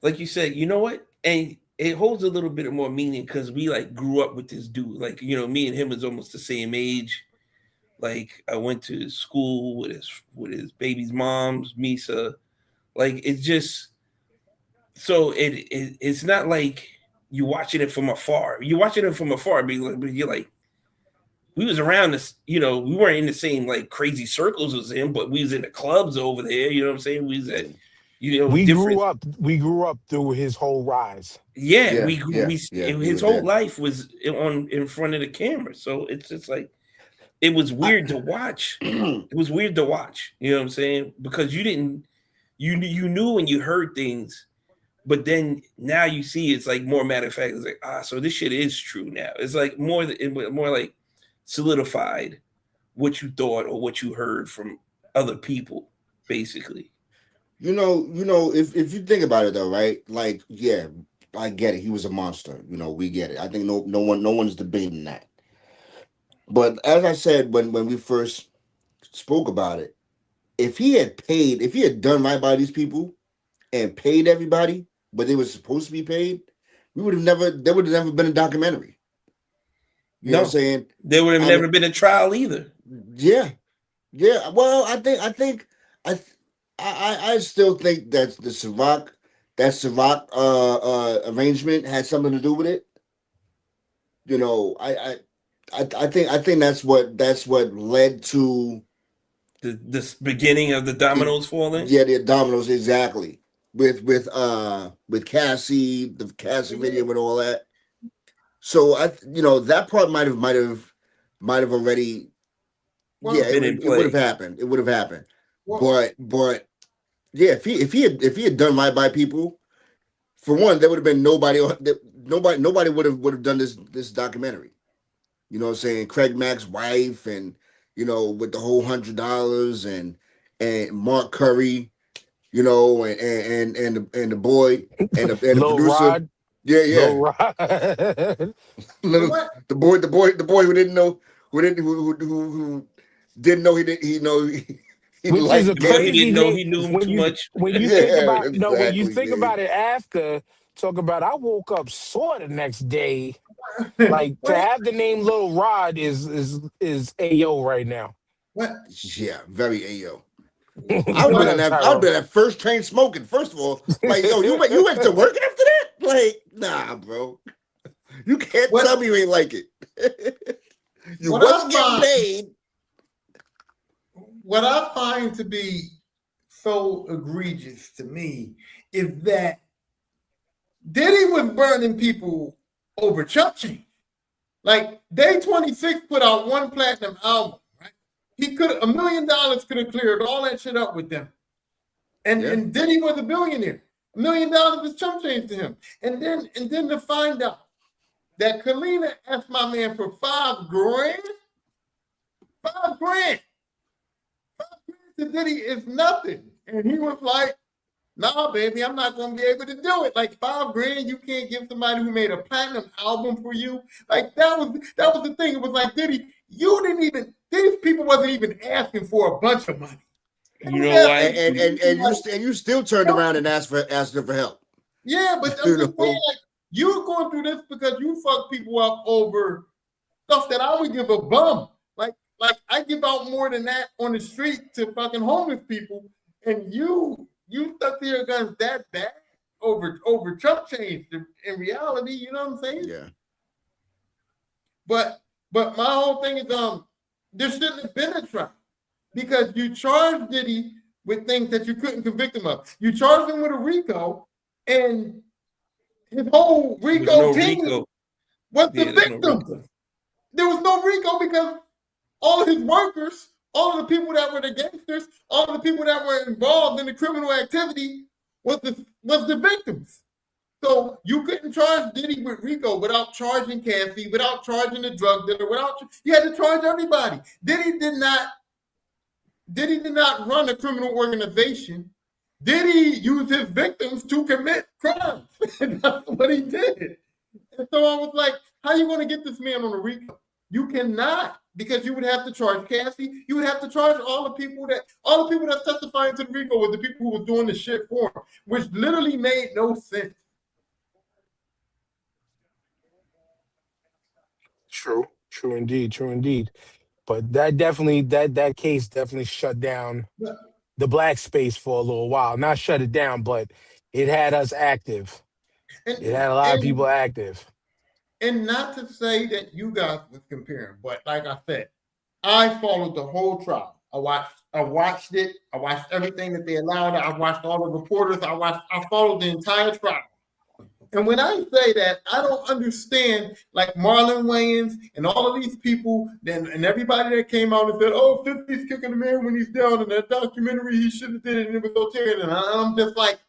like you said, you know what? And it holds a little bit more meaning because we like grew up with this dude. Like, me and him was almost the same age. Like, I went to school with his baby's mom's, Misa. Like, it's just so it's not like you watching it from afar. You're watching it from afar, but you're like, we was around this, we weren't in the same like crazy circles as him, but we was in the clubs over there. You know what I'm saying? We was at, we grew up through his whole rise. His whole life was in front of the camera. So it's just like, it was weird to watch. It was weird to watch. You know what I'm saying? Because you knew when you heard things, but then now you see it's like more matter of fact. It's like, so this shit is true now. It's like more like solidified what you thought or what you heard from other people, basically. If you think about it though, right? Like, yeah, I get it. He was a monster. We get it. I think no one's debating that. But as I said when we first spoke about it, if he had done right by these people and paid everybody, but they were supposed to be paid, there would have never been a documentary. You know what I'm saying? There would have never been a trial either. Yeah. Yeah. Well, I still think that the Ciroc arrangement had something to do with it. I think that's what led to the beginning of the dominoes falling. Yeah, the dominoes, exactly. With Cassie, the Cassie video and all that. So that part might have already. Well, yeah, it would have happened. It would have happened. Well, but yeah, if he had done right by people, for one, there would have been nobody would have done this documentary. You know what I'm saying? Craig Mack's wife, and with the whole $100, and Mark Curry, and the boy and the Lil producer. Rod, Yeah, Lil yeah. Rod. Little What? the boy who didn't know who didn't know he Which is liked a The boy who crazy didn't know name he knew him when too you much. think Yeah, about no when you exactly, think man. about it after talk about I woke up sore the next day. Like to What? have the name Lil Rod is AO right now. What? Yeah, very AO. I would have What been in What? up, that. I would Tyrone? been at first train smoking. First of all, like, yo, you went to work after that? Like, nah, bro. You can't What? tell me you ain't like it. You What I wasn't getting find, paid. what I find to be so egregious to me is that Diddy was burning people over chump change. Like Day 26 put out one platinum album, right? He could $1 million could have cleared all that shit up with them. And Yeah. and Diddy was a billionaire. $1 million is chump change to him. And then to find out that Kalina asked my man for $5 grand, $5 grand. $5 grand to Diddy is nothing. And he was like, nah, baby, I'm not gonna be able to do it. Like $5 grand, you can't give somebody who made a platinum album for you. Like that was the thing. It was like Diddy, you didn't even these people wasn't even asking for a bunch of money. They You was know asking why? And you still turned around and asked them for help. yeah, but I'm You just saying, know. like, you're going through this because you fuck people up over stuff that I would give a bum. Like I give out more than that on the street to fucking homeless people, and you stuck to your guns that bad over chump change in reality. You know what I'm saying? Yeah. But my whole thing is there shouldn't have been a trial because you charged Diddy with things that you couldn't convict him of. You charged him with a RICO, and his whole There was RICO no team Rico. was the Yeah, there's no victims. Rico. There was no RICO because all of his workers, all of the people that were the gangsters, all of the people that were involved in the criminal activity was the victims. So you couldn't charge Diddy with RICO without charging Cassie, without charging the drug dealer, you had to charge everybody. Diddy did not run a criminal organization. Diddy used his victims to commit crimes. That's what he did. And so I was like, how are you going to get this man on a RICO? You cannot, because you would have to charge Cassie. You would have to charge all the people that testifying to the RICO were the people who was doing the shit for him, which literally made no sense. True indeed, true indeed. But that case definitely shut down the black space for a little while. Not shut it down, but it had us active. It And had a lot of and people active. and not to say that you guys was comparing, but like I said, I followed the whole trial. I watched it. I watched everything that they allowed. I watched all the reporters. I followed the entire trial. And when I say that, I don't understand like Marlon Wayans and all of these people, and everybody that came out and said, "Oh, 50's kicking the man when he's down," in that documentary he should have did it, and it was so terrible. And I'm just like,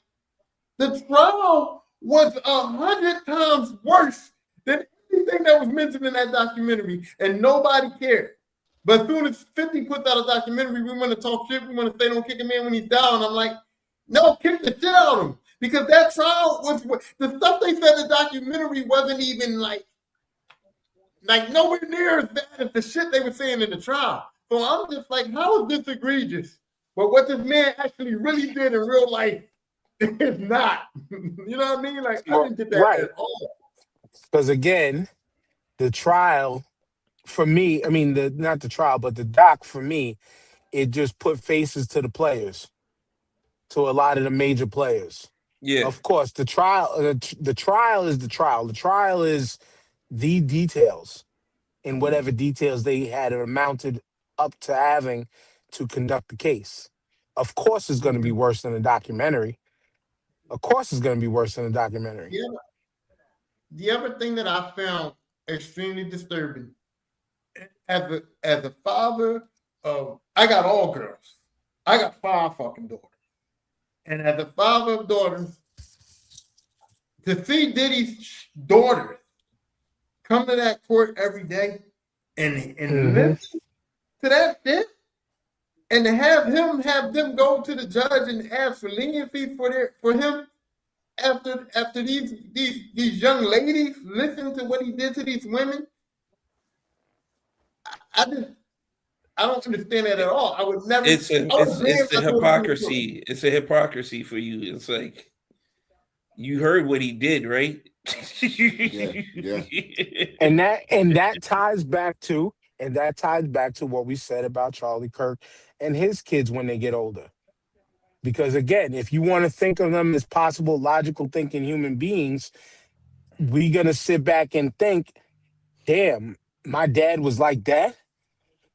the trial was 100 times worse than anything that was mentioned in that documentary, and nobody cared. But as soon as 50 puts out a documentary, we want to talk shit. We want to say don't kick a man when he's down. I'm like, no, kick the shit out of him. Because that trial was the stuff they said in the documentary wasn't even like nowhere near as bad as the shit they were saying in the trial. So I'm just like, how is this egregious? But what this man actually really did in real life is not. You know what I mean? Like I didn't get that Right. at all. Because again, the trial for me, I mean the not the trial, but the doc for me, it just put faces to the players, to a lot of the major players. Yeah. Of course, the trial is the trial. The trial is the details in whatever details they had amounted up to having to conduct the case. Of course, it's going to be worse than a documentary. Of course, it's going to be worse than a documentary. Yeah. The other thing that I found extremely disturbing as a father of I got all girls. I got 5 fucking daughters. And as a father of daughters, to see Diddy's daughters come to that court every day and listen to that shit, and to have them go to the judge and ask for leniency for him after these young ladies listen to what he did to these women. I don't understand that at all. I would never. It's the hypocrisy. It's a hypocrisy for you. It's like you heard what he did, right? Yeah. And that ties back to what we said about Charlie Kirk and his kids when they get older. Because again, if you want to think of them as possible logical thinking human beings, we're gonna sit back and think, damn, my dad was like that.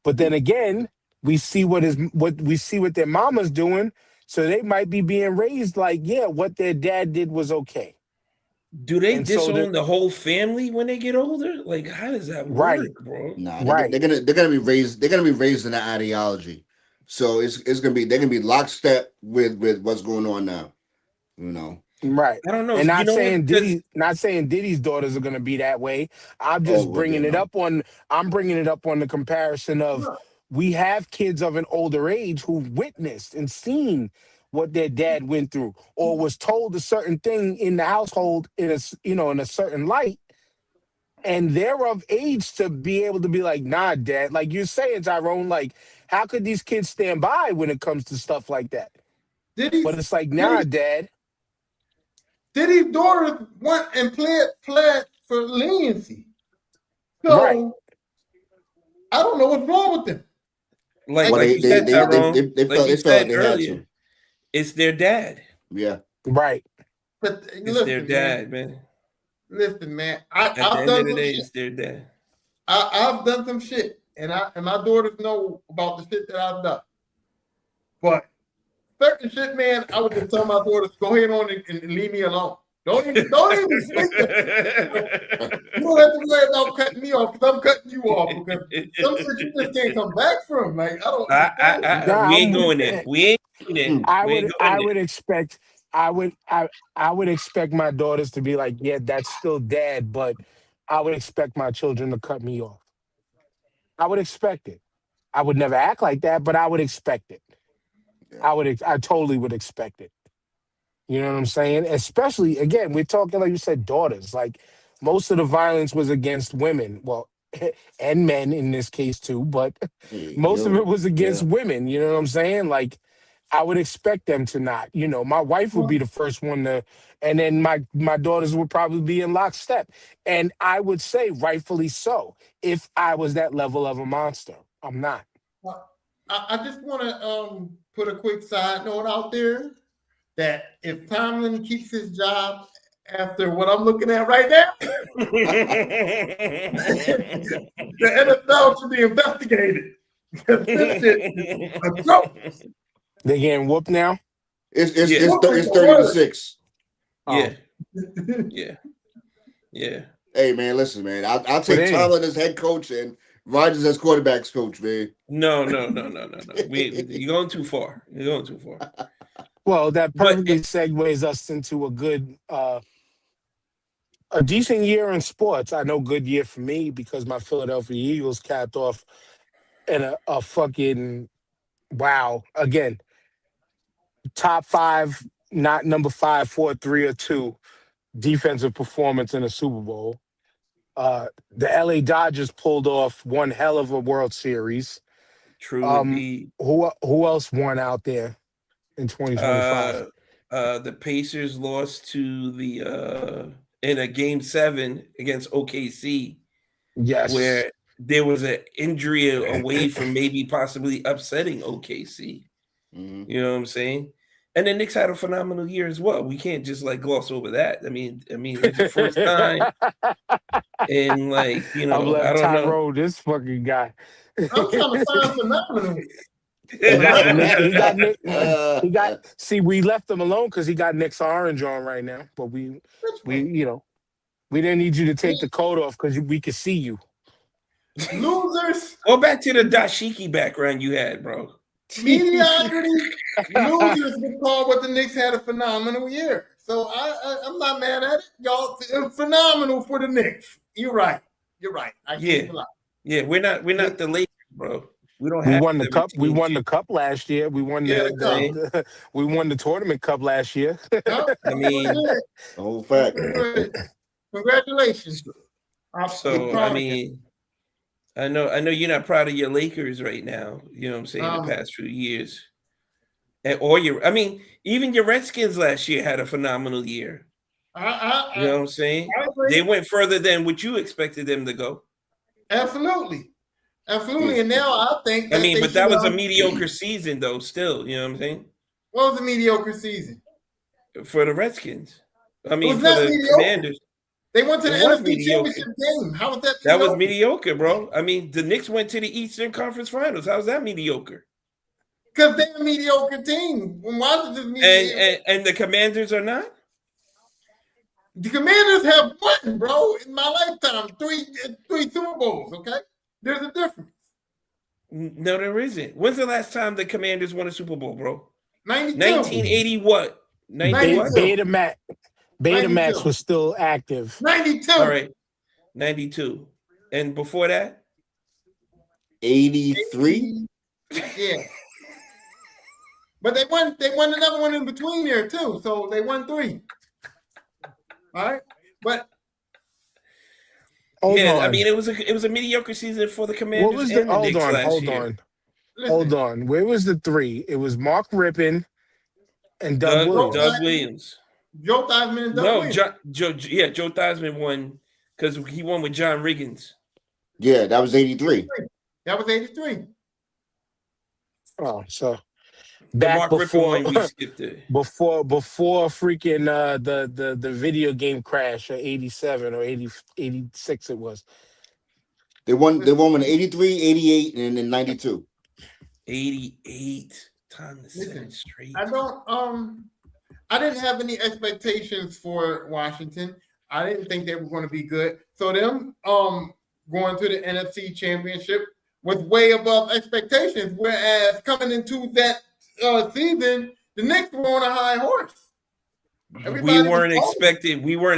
But then again, we see what their mama's doing, so they might be being raised like, yeah, what their dad did was okay. Do they And so disown the whole family when they get older? Like, how does that Right. work, bro? Nah, Right. they're gonna be raised in that ideology. So they're gonna be lockstep with what's going on now. You know. Right. I don't know. And You know what? not saying Diddy's daughters are going to be that way. I'm just well, bringing yeah, it no. up on the comparison of we have kids of an older age who've witnessed and seen what their dad went through or was told a certain thing in the household in a certain light, and they're of age to be able to be like, nah, dad, like you're saying, Tyrone, like how could these kids stand by when it comes to stuff like that? But it's like, nah, dad. Diddy's daughters went and pled for leniency. So Right. I don't know what's wrong with them. Like Well, you said, Tyrone, they felt like they had to. it's their dad. Yeah. Right. But It's their dad, man. Listen, man. At the end of the day, it's their dad. I've done some shit, and my daughters know about the shit that I've done. But certain shit, man, I would just tell my daughters, go ahead on and leave me alone. Don't even speak to me. You don't have to worry about cutting me off because I'm cutting you off because some shit you just can't come back from. Like I don't. We ain't going there. We ain't going there. I would expect my daughters to be like, yeah, that's still dad, but I would expect my children to cut me off. I would expect it. I would never act like that, but I would expect it. I totally would expect it. You know what I'm saying? Especially, again, we're talking, like you said, daughters. Like, most of the violence was against women. Well, and men in this case, too. But most of it was against women. You know what I'm saying? Like, I would expect them to not. You know, my wife would be the first one to, and then my daughters would probably be in lockstep. And I would say, rightfully so, if I was that level of a monster. I'm not. I just want to put a quick side note out there that if Tomlin keeps his job after what I'm looking at right now, the NFL should be investigated. This shit is a joke. They getting whooped now? It's 30-6. Yeah. Hey man, listen, man. I'll take Tomlin as head coach and Rodgers as quarterbacks coach, man. No. You're going too far. Well, that perfectly segues us into a decent year in sports. I know good year for me because my Philadelphia Eagles capped off in a fucking wow. Again, top 5, not number 5, 4, 3, or 2 defensive performance in a Super Bowl. The LA Dodgers pulled off one hell of a World Series. True indeed. Who else won out there in 2025? The Pacers lost to in a game 7 against OKC. Yes. Where there was an injury away from maybe possibly upsetting OKC. Mm-hmm. You know what I'm saying? And the Knicks had a phenomenal year as well. We can't just like gloss over that. I mean, it's the first time. And like, you know, I don't Tyrone, this fucking guy. I'm trying to find phenomenal. He got. See, we left him alone because he got Nick's orange on right now. But we didn't need you to take the coat off because we could see you. Losers. Go back to the dashiki background you had, bro. Mediocrity. Losers would call what the Knicks had a phenomenal year. So I'm not mad at it. Y'all, it was phenomenal for the Knicks. You're right. I can't lie. Yeah, we're not the Lakers, bro. We don't We have won the cup. We 17 won the chips. cup last year. We won You know Yeah, what I'm saying? we won the tournament cup last year. no, I mean, good. The whole That's fact. good. Congratulations. We so I proud of you. mean, I know you're not proud of your Lakers right now. You know what I'm saying? The Um, past few years, or your, I mean, even your Redskins last year had a phenomenal year. I, You know I, what I'm saying? I They agree. went further than what you expected them to go. Absolutely. Absolutely. Yes. And now I think I that mean, they but should that was a mediocre season, though. Still, you know what I'm saying? what was a mediocre season? For the Redskins, I It mean, was for not the mediocre. Commanders, They went to it the was NFC mediocre. Championship game. How was that That was mediocre? mediocre, bro. I mean, the Knicks went to the Eastern Conference Finals. How's that mediocre? Because they're a mediocre team. When Washington's mediocre, And the Commanders are not. the Commanders have won, bro, in my lifetime. Three Super Bowls, okay? There's a difference. No, there isn't. When's the last time the Commanders won a Super Bowl, bro? 92. 1980 what? 90 what? 92. Betamax 92. was still active. 92. All right, 92. And before that, 83. Yeah. But they won another one in between there too. So they won 3. All right. But Hold yeah, I on. mean, it was a mediocre season for the What Commanders was the and the Knicks last hold year. on. listen, Hold on. Where was the 3? It was Mark Rippon and Doug Williams. Doug Williams. Joe Theismann and Doug No, Williams. Joe Theismann won because he won with John Riggins. Yeah, that was 83. That was 83. Oh, so The back Mark Rippon before one, we skipped it. before freaking the video game crash of 87 or 80, 86 it was. They won in 83, 88, and then 92. 88. Time to set Listen, it straight. I didn't have any expectations for Washington. I didn't think they were going to be good. So them going to the NFC Championship was way above expectations. Whereas coming into that season, the Knicks were on a high horse. We weren't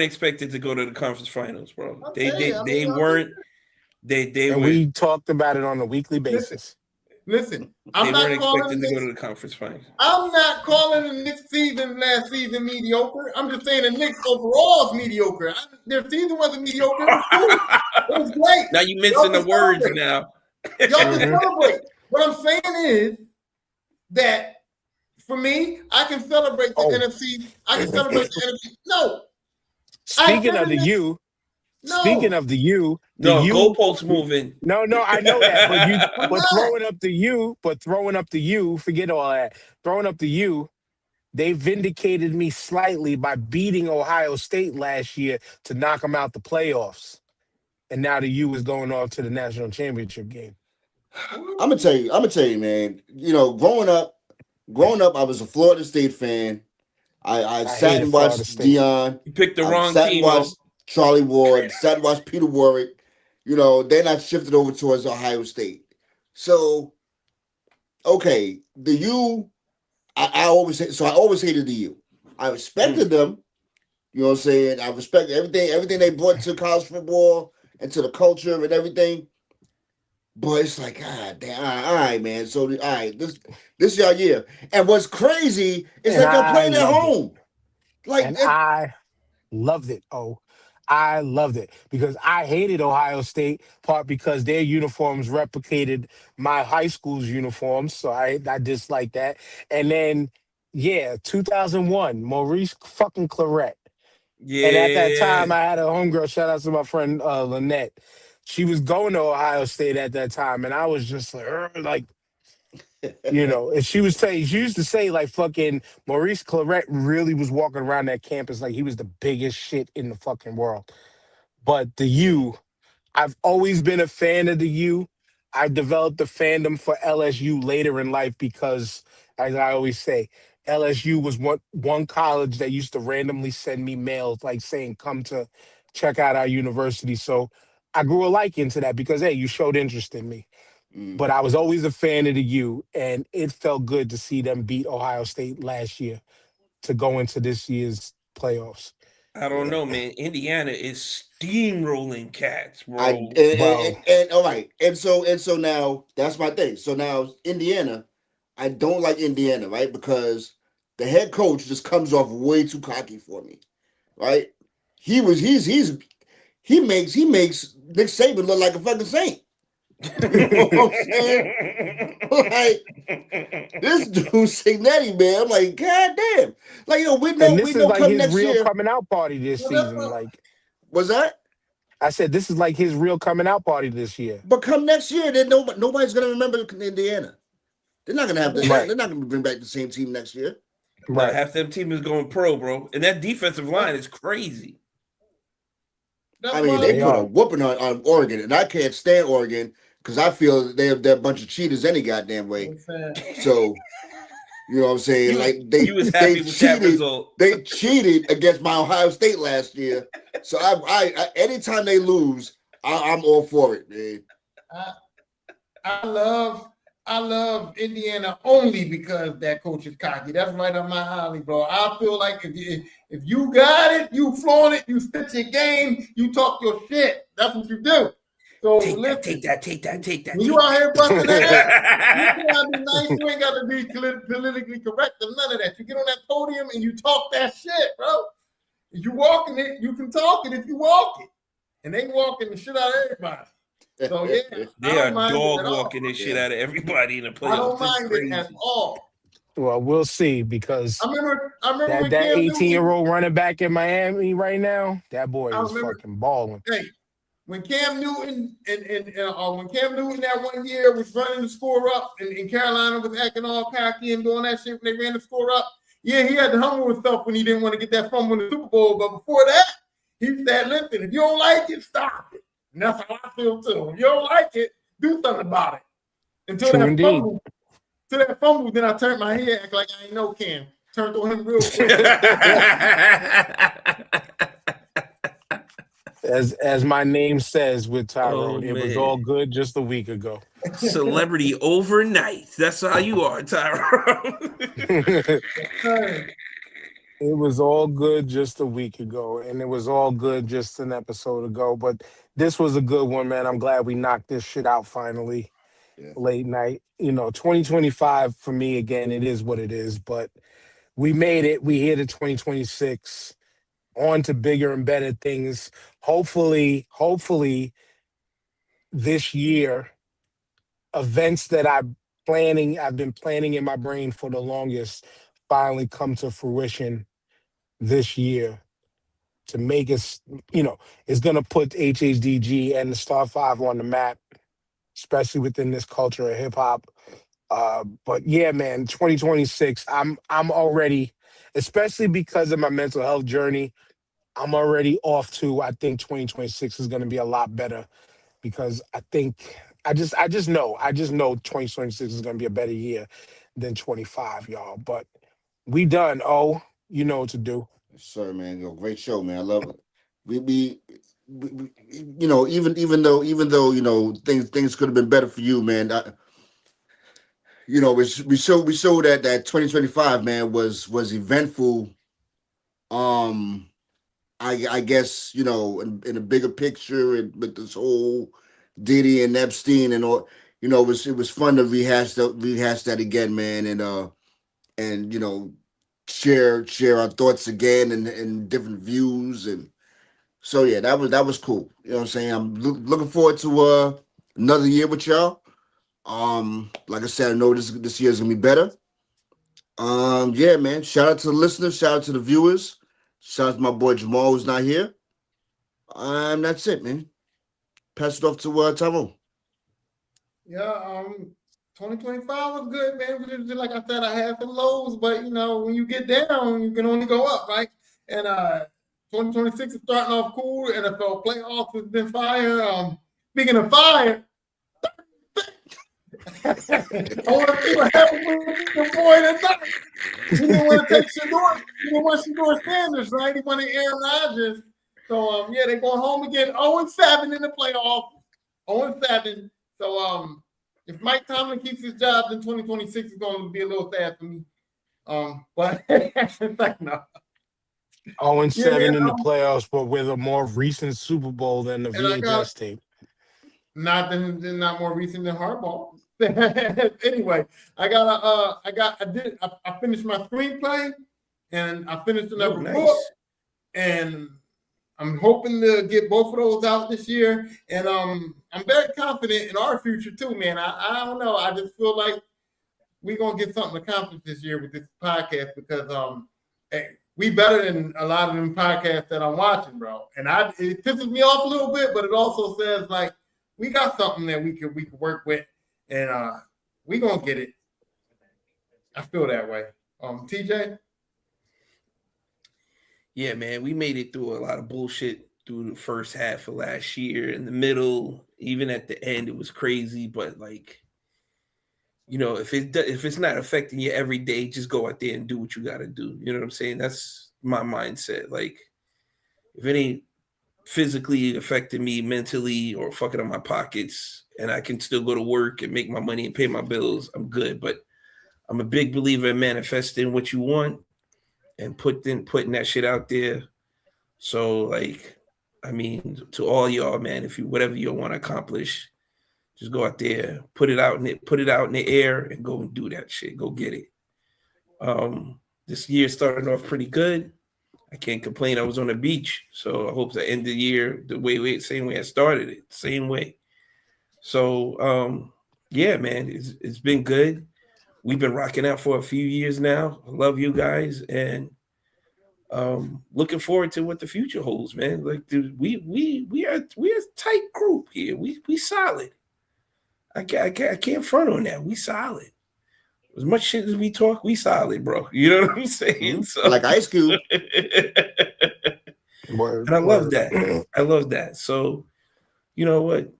expected to go to the conference finals, bro. They weren't. And we talked about it on a weekly basis. Listen, They weren't expected to go to the conference finals. I'm not calling the Knicks season last season mediocre. I'm just saying the Knicks overall is mediocre. Their season wasn't mediocre. It was cool. It was great. Now you missing the words now. Y'all can celebrate. What I'm saying is that for me, I can celebrate the NFC. I can celebrate the NFC. No. Speaking of the U, No. speaking of the U, No, goalposts moving. No, I know that, but throwing up the U, forget all that. Throwing up the U, they vindicated me slightly by beating Ohio State last year to knock them out the playoffs. And now the U is going off to the national championship game. I'm gonna tell you, man. You know, growing up, I was a Florida State fan. I sat and watched Dion. You picked the wrong sat team. And watched Charlie Ward. Sat and watched Peter Warwick. You know, then I shifted over towards Ohio State. So, okay, the U, I always hated the U. I respected them. You know what I'm saying? I respect everything they brought to college football and to the culture and everything. But it's like, God damn, all right, man. So, all right, this is your year. And what's crazy is that they're playing at home. I loved it. I loved it because I hated Ohio State, part because their uniforms replicated my high school's uniforms, so I disliked that. And then, 2001, Maurice fucking Claret. Yeah. And at that time, I had a homegirl. Shout out to my friend Lynette. She was going to Ohio State at that time, and I was just like, and she used to say like fucking Maurice Claret really was walking around that campus like he was the biggest shit in the fucking world. But the U, I've always been a fan of the U. I developed a fandom for LSU later in life because, as I always say, LSU was one college that used to randomly send me mails like saying, come to check out our university. So I grew a liking to that because, hey, you showed interest in me. But I was always a fan of the U, and it felt good to see them beat Ohio State last year to go into this year's playoffs. I don't know, man. Indiana is steamrolling cats, bro. And all right, and so now that's my thing. So now Indiana, I don't like Indiana, right? Because the head coach just comes off way too cocky for me, right? He makes Nick Saban look like a fucking saint. You know what I'm saying? Like this dude Signetti, man. I'm like, God damn. Like, we And we this is know like come his next real year. coming out party this Well, that's season. what, Like Was that? I said, this is like his real coming out party this year. But come next year, then nobody's gonna remember Indiana. They're not gonna have they're Right. not gonna bring back the same team next year. Nah, Right. half them team is going pro, bro. And that defensive line is crazy. that's I mean, why they They put a are. whooping on Oregon, and I can't stand Oregon because I feel they're a bunch of cheaters any goddamn way. I'm saying. So you know what I'm saying? You, Like you was happy with that result. They cheated against my Ohio State last year. So I anytime they lose, I'm all for it, man. I love Indiana only because that coach is cocky. That's right up my alley, bro. I feel like if you got it, you flaunt it, you spit your game, you talk your shit. That's what you do. So Take listen, that. when you out here busting ass, you gotta be nice. You ain't gotta be politically correct or none of that. You get on that podium and you talk that shit, bro. If you walking it, you can talk it if you walk it. And they walking the shit out of everybody. So yeah, They are dog walking this shit out of everybody in the playoffs. I don't mind it at all. Well, we'll see because I remember when that Cam 18-year-old running back in Miami right now, that boy is fucking balling. Hey, when Cam Newton when Cam Newton that 1 year was running the score up and Carolina was acting all cocky and doing that shit when they ran the score up, yeah, he had to humble himself when he didn't want to get that fumble in the Super Bowl. But before that, he said, listen, if you don't like it, stop it. And that's how I feel too. If you don't like it, do something about it. Until True that indeed. fumble, then I turned my head, act like I ain't know Cam. Turned on him real quick. As my name says with Tyrone, Oh, it was man. all good just a week ago. Celebrity overnight. That's how you are, Tyrone. It was all good just a week ago, and it was all good just an episode ago. But this was a good one, man. I'm glad we knocked this shit out finally. Yeah. Late night. 2025 for me, again, it is what it is. But we made it. We here to 2026. On to bigger and better things. Hopefully, this year, events that I've been planning in my brain for the longest, finally come to fruition this year to make us, it's going to put HHDG and the Star 5 on the map, especially within this culture of hip hop. But yeah, man, 2026, I'm already, especially because of my mental health journey, I'm already off to, I think 2026 is going to be a lot better because I think, I just know 2026 is going to be a better year than 25, y'all. But we done. Oh, you know what to do. Yes, sir, man. Great show, man. I love it. We even though things could have been better for you, man. We showed that 2025, man, was eventful. I guess in a bigger picture and with this whole Diddy and Epstein and all, it was fun to rehash that again, man, and share our thoughts again and different views. And so yeah, that was cool. You know what I'm saying? I'm looking forward to another year with y'all. Like I said, I know this year is gonna be better. Yeah, man. Shout out to the listeners, shout out to the viewers, shout out to my boy Jamal who's not here. That's it, man. Pass it off to Tyrone. Yeah, 2025 was good, man. Just like I said, I had some lows, but when you get down, you can only go up, right? And 2026 is starting off cool. NFL playoffs has been fire. Speaking of fire, I want to see what happens with the boy tonight. He didn't want to take Shador. He didn't want Shador Sanders, right? He wanted Aaron Rodgers. So yeah, they're going home again. 0-7 in the playoffs. 0-7. So if Mike Tomlin keeps his job, then 2026 is going to be a little sad for me. But it's like no. Yeah, man. 0-7 in the playoffs, but with a more recent Super Bowl than the And I got VHS tape. not more recent than hardball. Anyway, I finished my screenplay and I finished Oh, another book, nice. and I'm hoping to get both of those out this year. And I'm very confident in our future too, man. I don't know. I just feel like we're gonna get something accomplished this year with this podcast because we better than a lot of them podcasts that I'm watching, bro. And it pisses me off a little bit, but it also says like we got something that we could work with, and we gonna get it. I feel that way. TJ. Yeah, man, we made it through a lot of bullshit through the first half of last year. In the middle, even at the end, it was crazy. But like, if it's not affecting you every day, just go out there and do what you got to do. You know what I'm saying? That's my mindset. Like, if it ain't physically affecting me mentally or fucking up my pockets, and I can still go to work and make my money and pay my bills, I'm good. But I'm a big believer in manifesting what you want and putting that shit out there. So like, I mean, to all y'all, man, if you whatever you want to accomplish, just go out there, put it out in the air, and go and do that shit. Go get it. This year started off pretty good. I can't complain. I was on the beach, so I hope to end the year the same way I started it, same way. So yeah, man, it's been good. We've been rocking out for a few years now. I love you guys, and looking forward to what the future holds, man. Like, dude, we are a tight group here. We solid. I can't front on that. We solid. As much shit as we talk, we solid, bro. You know what I'm saying? So, Like Ice Cube. Word, and I love word. that. I love that. So, you know what?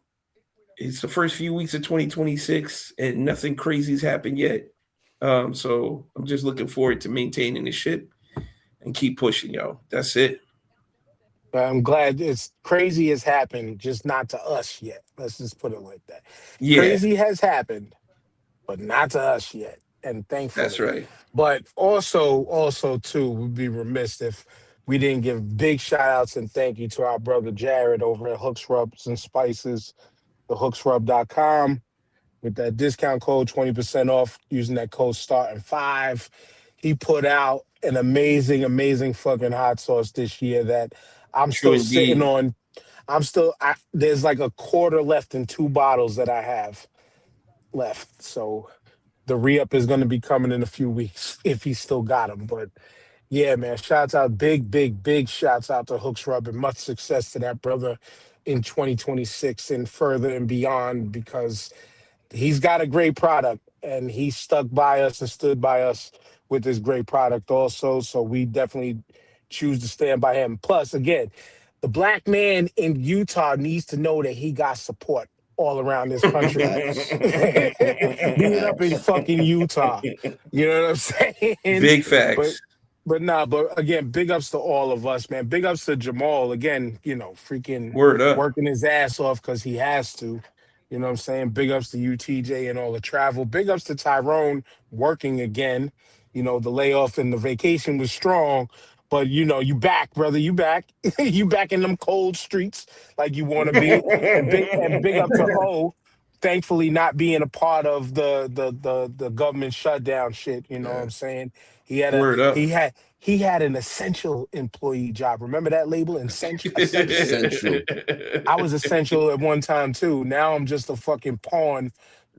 It's the first few weeks of 2026, and nothing crazy's happened yet. So I'm just looking forward to maintaining the ship and keep pushing, yo. That's it. I'm glad it's crazy has happened, just not to us yet. Let's just put it like that. Yeah, Crazy has happened, but not to us yet. And thankfully. that's right. But also too, we'd be remiss if we didn't give big shout outs and thank you to our brother Jared over at Hooks Rubs and Spices, thehooksrub.com. With that discount code, 20% off using that code STARTING5. He put out an amazing fucking hot sauce this year that I'm True still sitting indeed. on. There's like a quarter left in 2 bottles that I have left. So the re-up is going to be coming in a few weeks if he still got them. But yeah, man, shouts out, big shouts out to Hooks Rub, and much success to that brother in 2026 and further and beyond, because he's got a great product and he stuck by us and stood by us with this great product also. So we definitely choose to stand by him. Plus, again, the black man in Utah needs to know that he got support all around this country. Facts. Being up in Facts. fucking Utah. You know what I'm saying? Big But facts. but again, big ups to all of us, man. Big ups to Jamal again, freaking Word up. working his ass off because he has to. You know what I'm saying? Big ups to you, TJ, and all the travel. Big ups to Tyrone working again. The layoff and the vacation was strong, but you back, brother. You back. You back in them cold streets like you want to be. And big up to O. Thankfully, not being a part of the government shutdown shit. You know what Yeah. I'm saying? He had a Word up. he had an essential employee job. Remember that label, essential. Essential. I was essential at one time too. Now I'm just a fucking pawn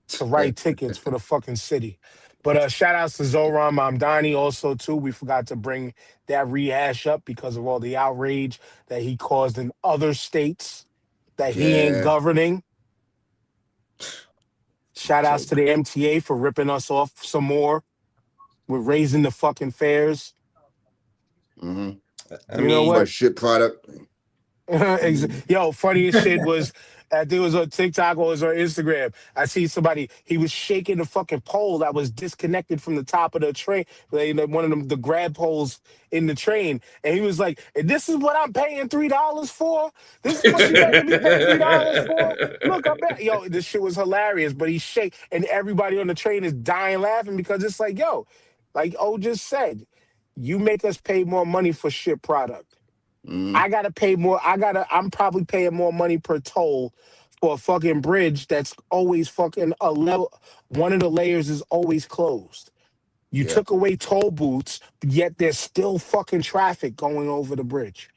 to write tickets for the fucking city. But shout outs to Zoran Mamdani also too. We forgot to bring that rehash up because of all the outrage that he caused in other states that he ain't Yeah. governing. Shout outs So, to the MTA for ripping us off some more. We're raising the fucking fares. mhm. I You know mean, what? But shit product. Yo, funniest shit was, I think it was on TikTok or it was on Instagram. I see somebody, he was shaking the fucking pole that was disconnected from the top of the train, like, one of them, the grab poles in the train. And he was like, this is what I'm paying $3 for? This is what you making me pay $3 for? Look, I bet. Yo, this shit was hilarious, but he shake, and everybody on the train is dying laughing because it's like, yo, like O just said, You make us pay more money for shit product. Mhm. I gotta pay more. I'm probably paying more money per toll for a fucking bridge that's always fucking a level. One of the layers is always closed. You Yeah. took away toll booths, yet there's still fucking traffic going over the bridge.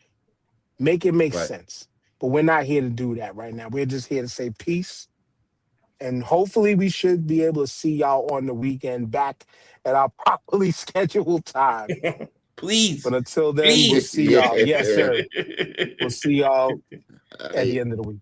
Make it make Right. sense. But we're not here to do that right now. We're just here to say peace. And hopefully we should be able to see y'all on the weekend back at our properly scheduled time. Please. But until then, we'll Please. see y'all. Yes, Yeah. sir. We'll see y'all at the end of the week.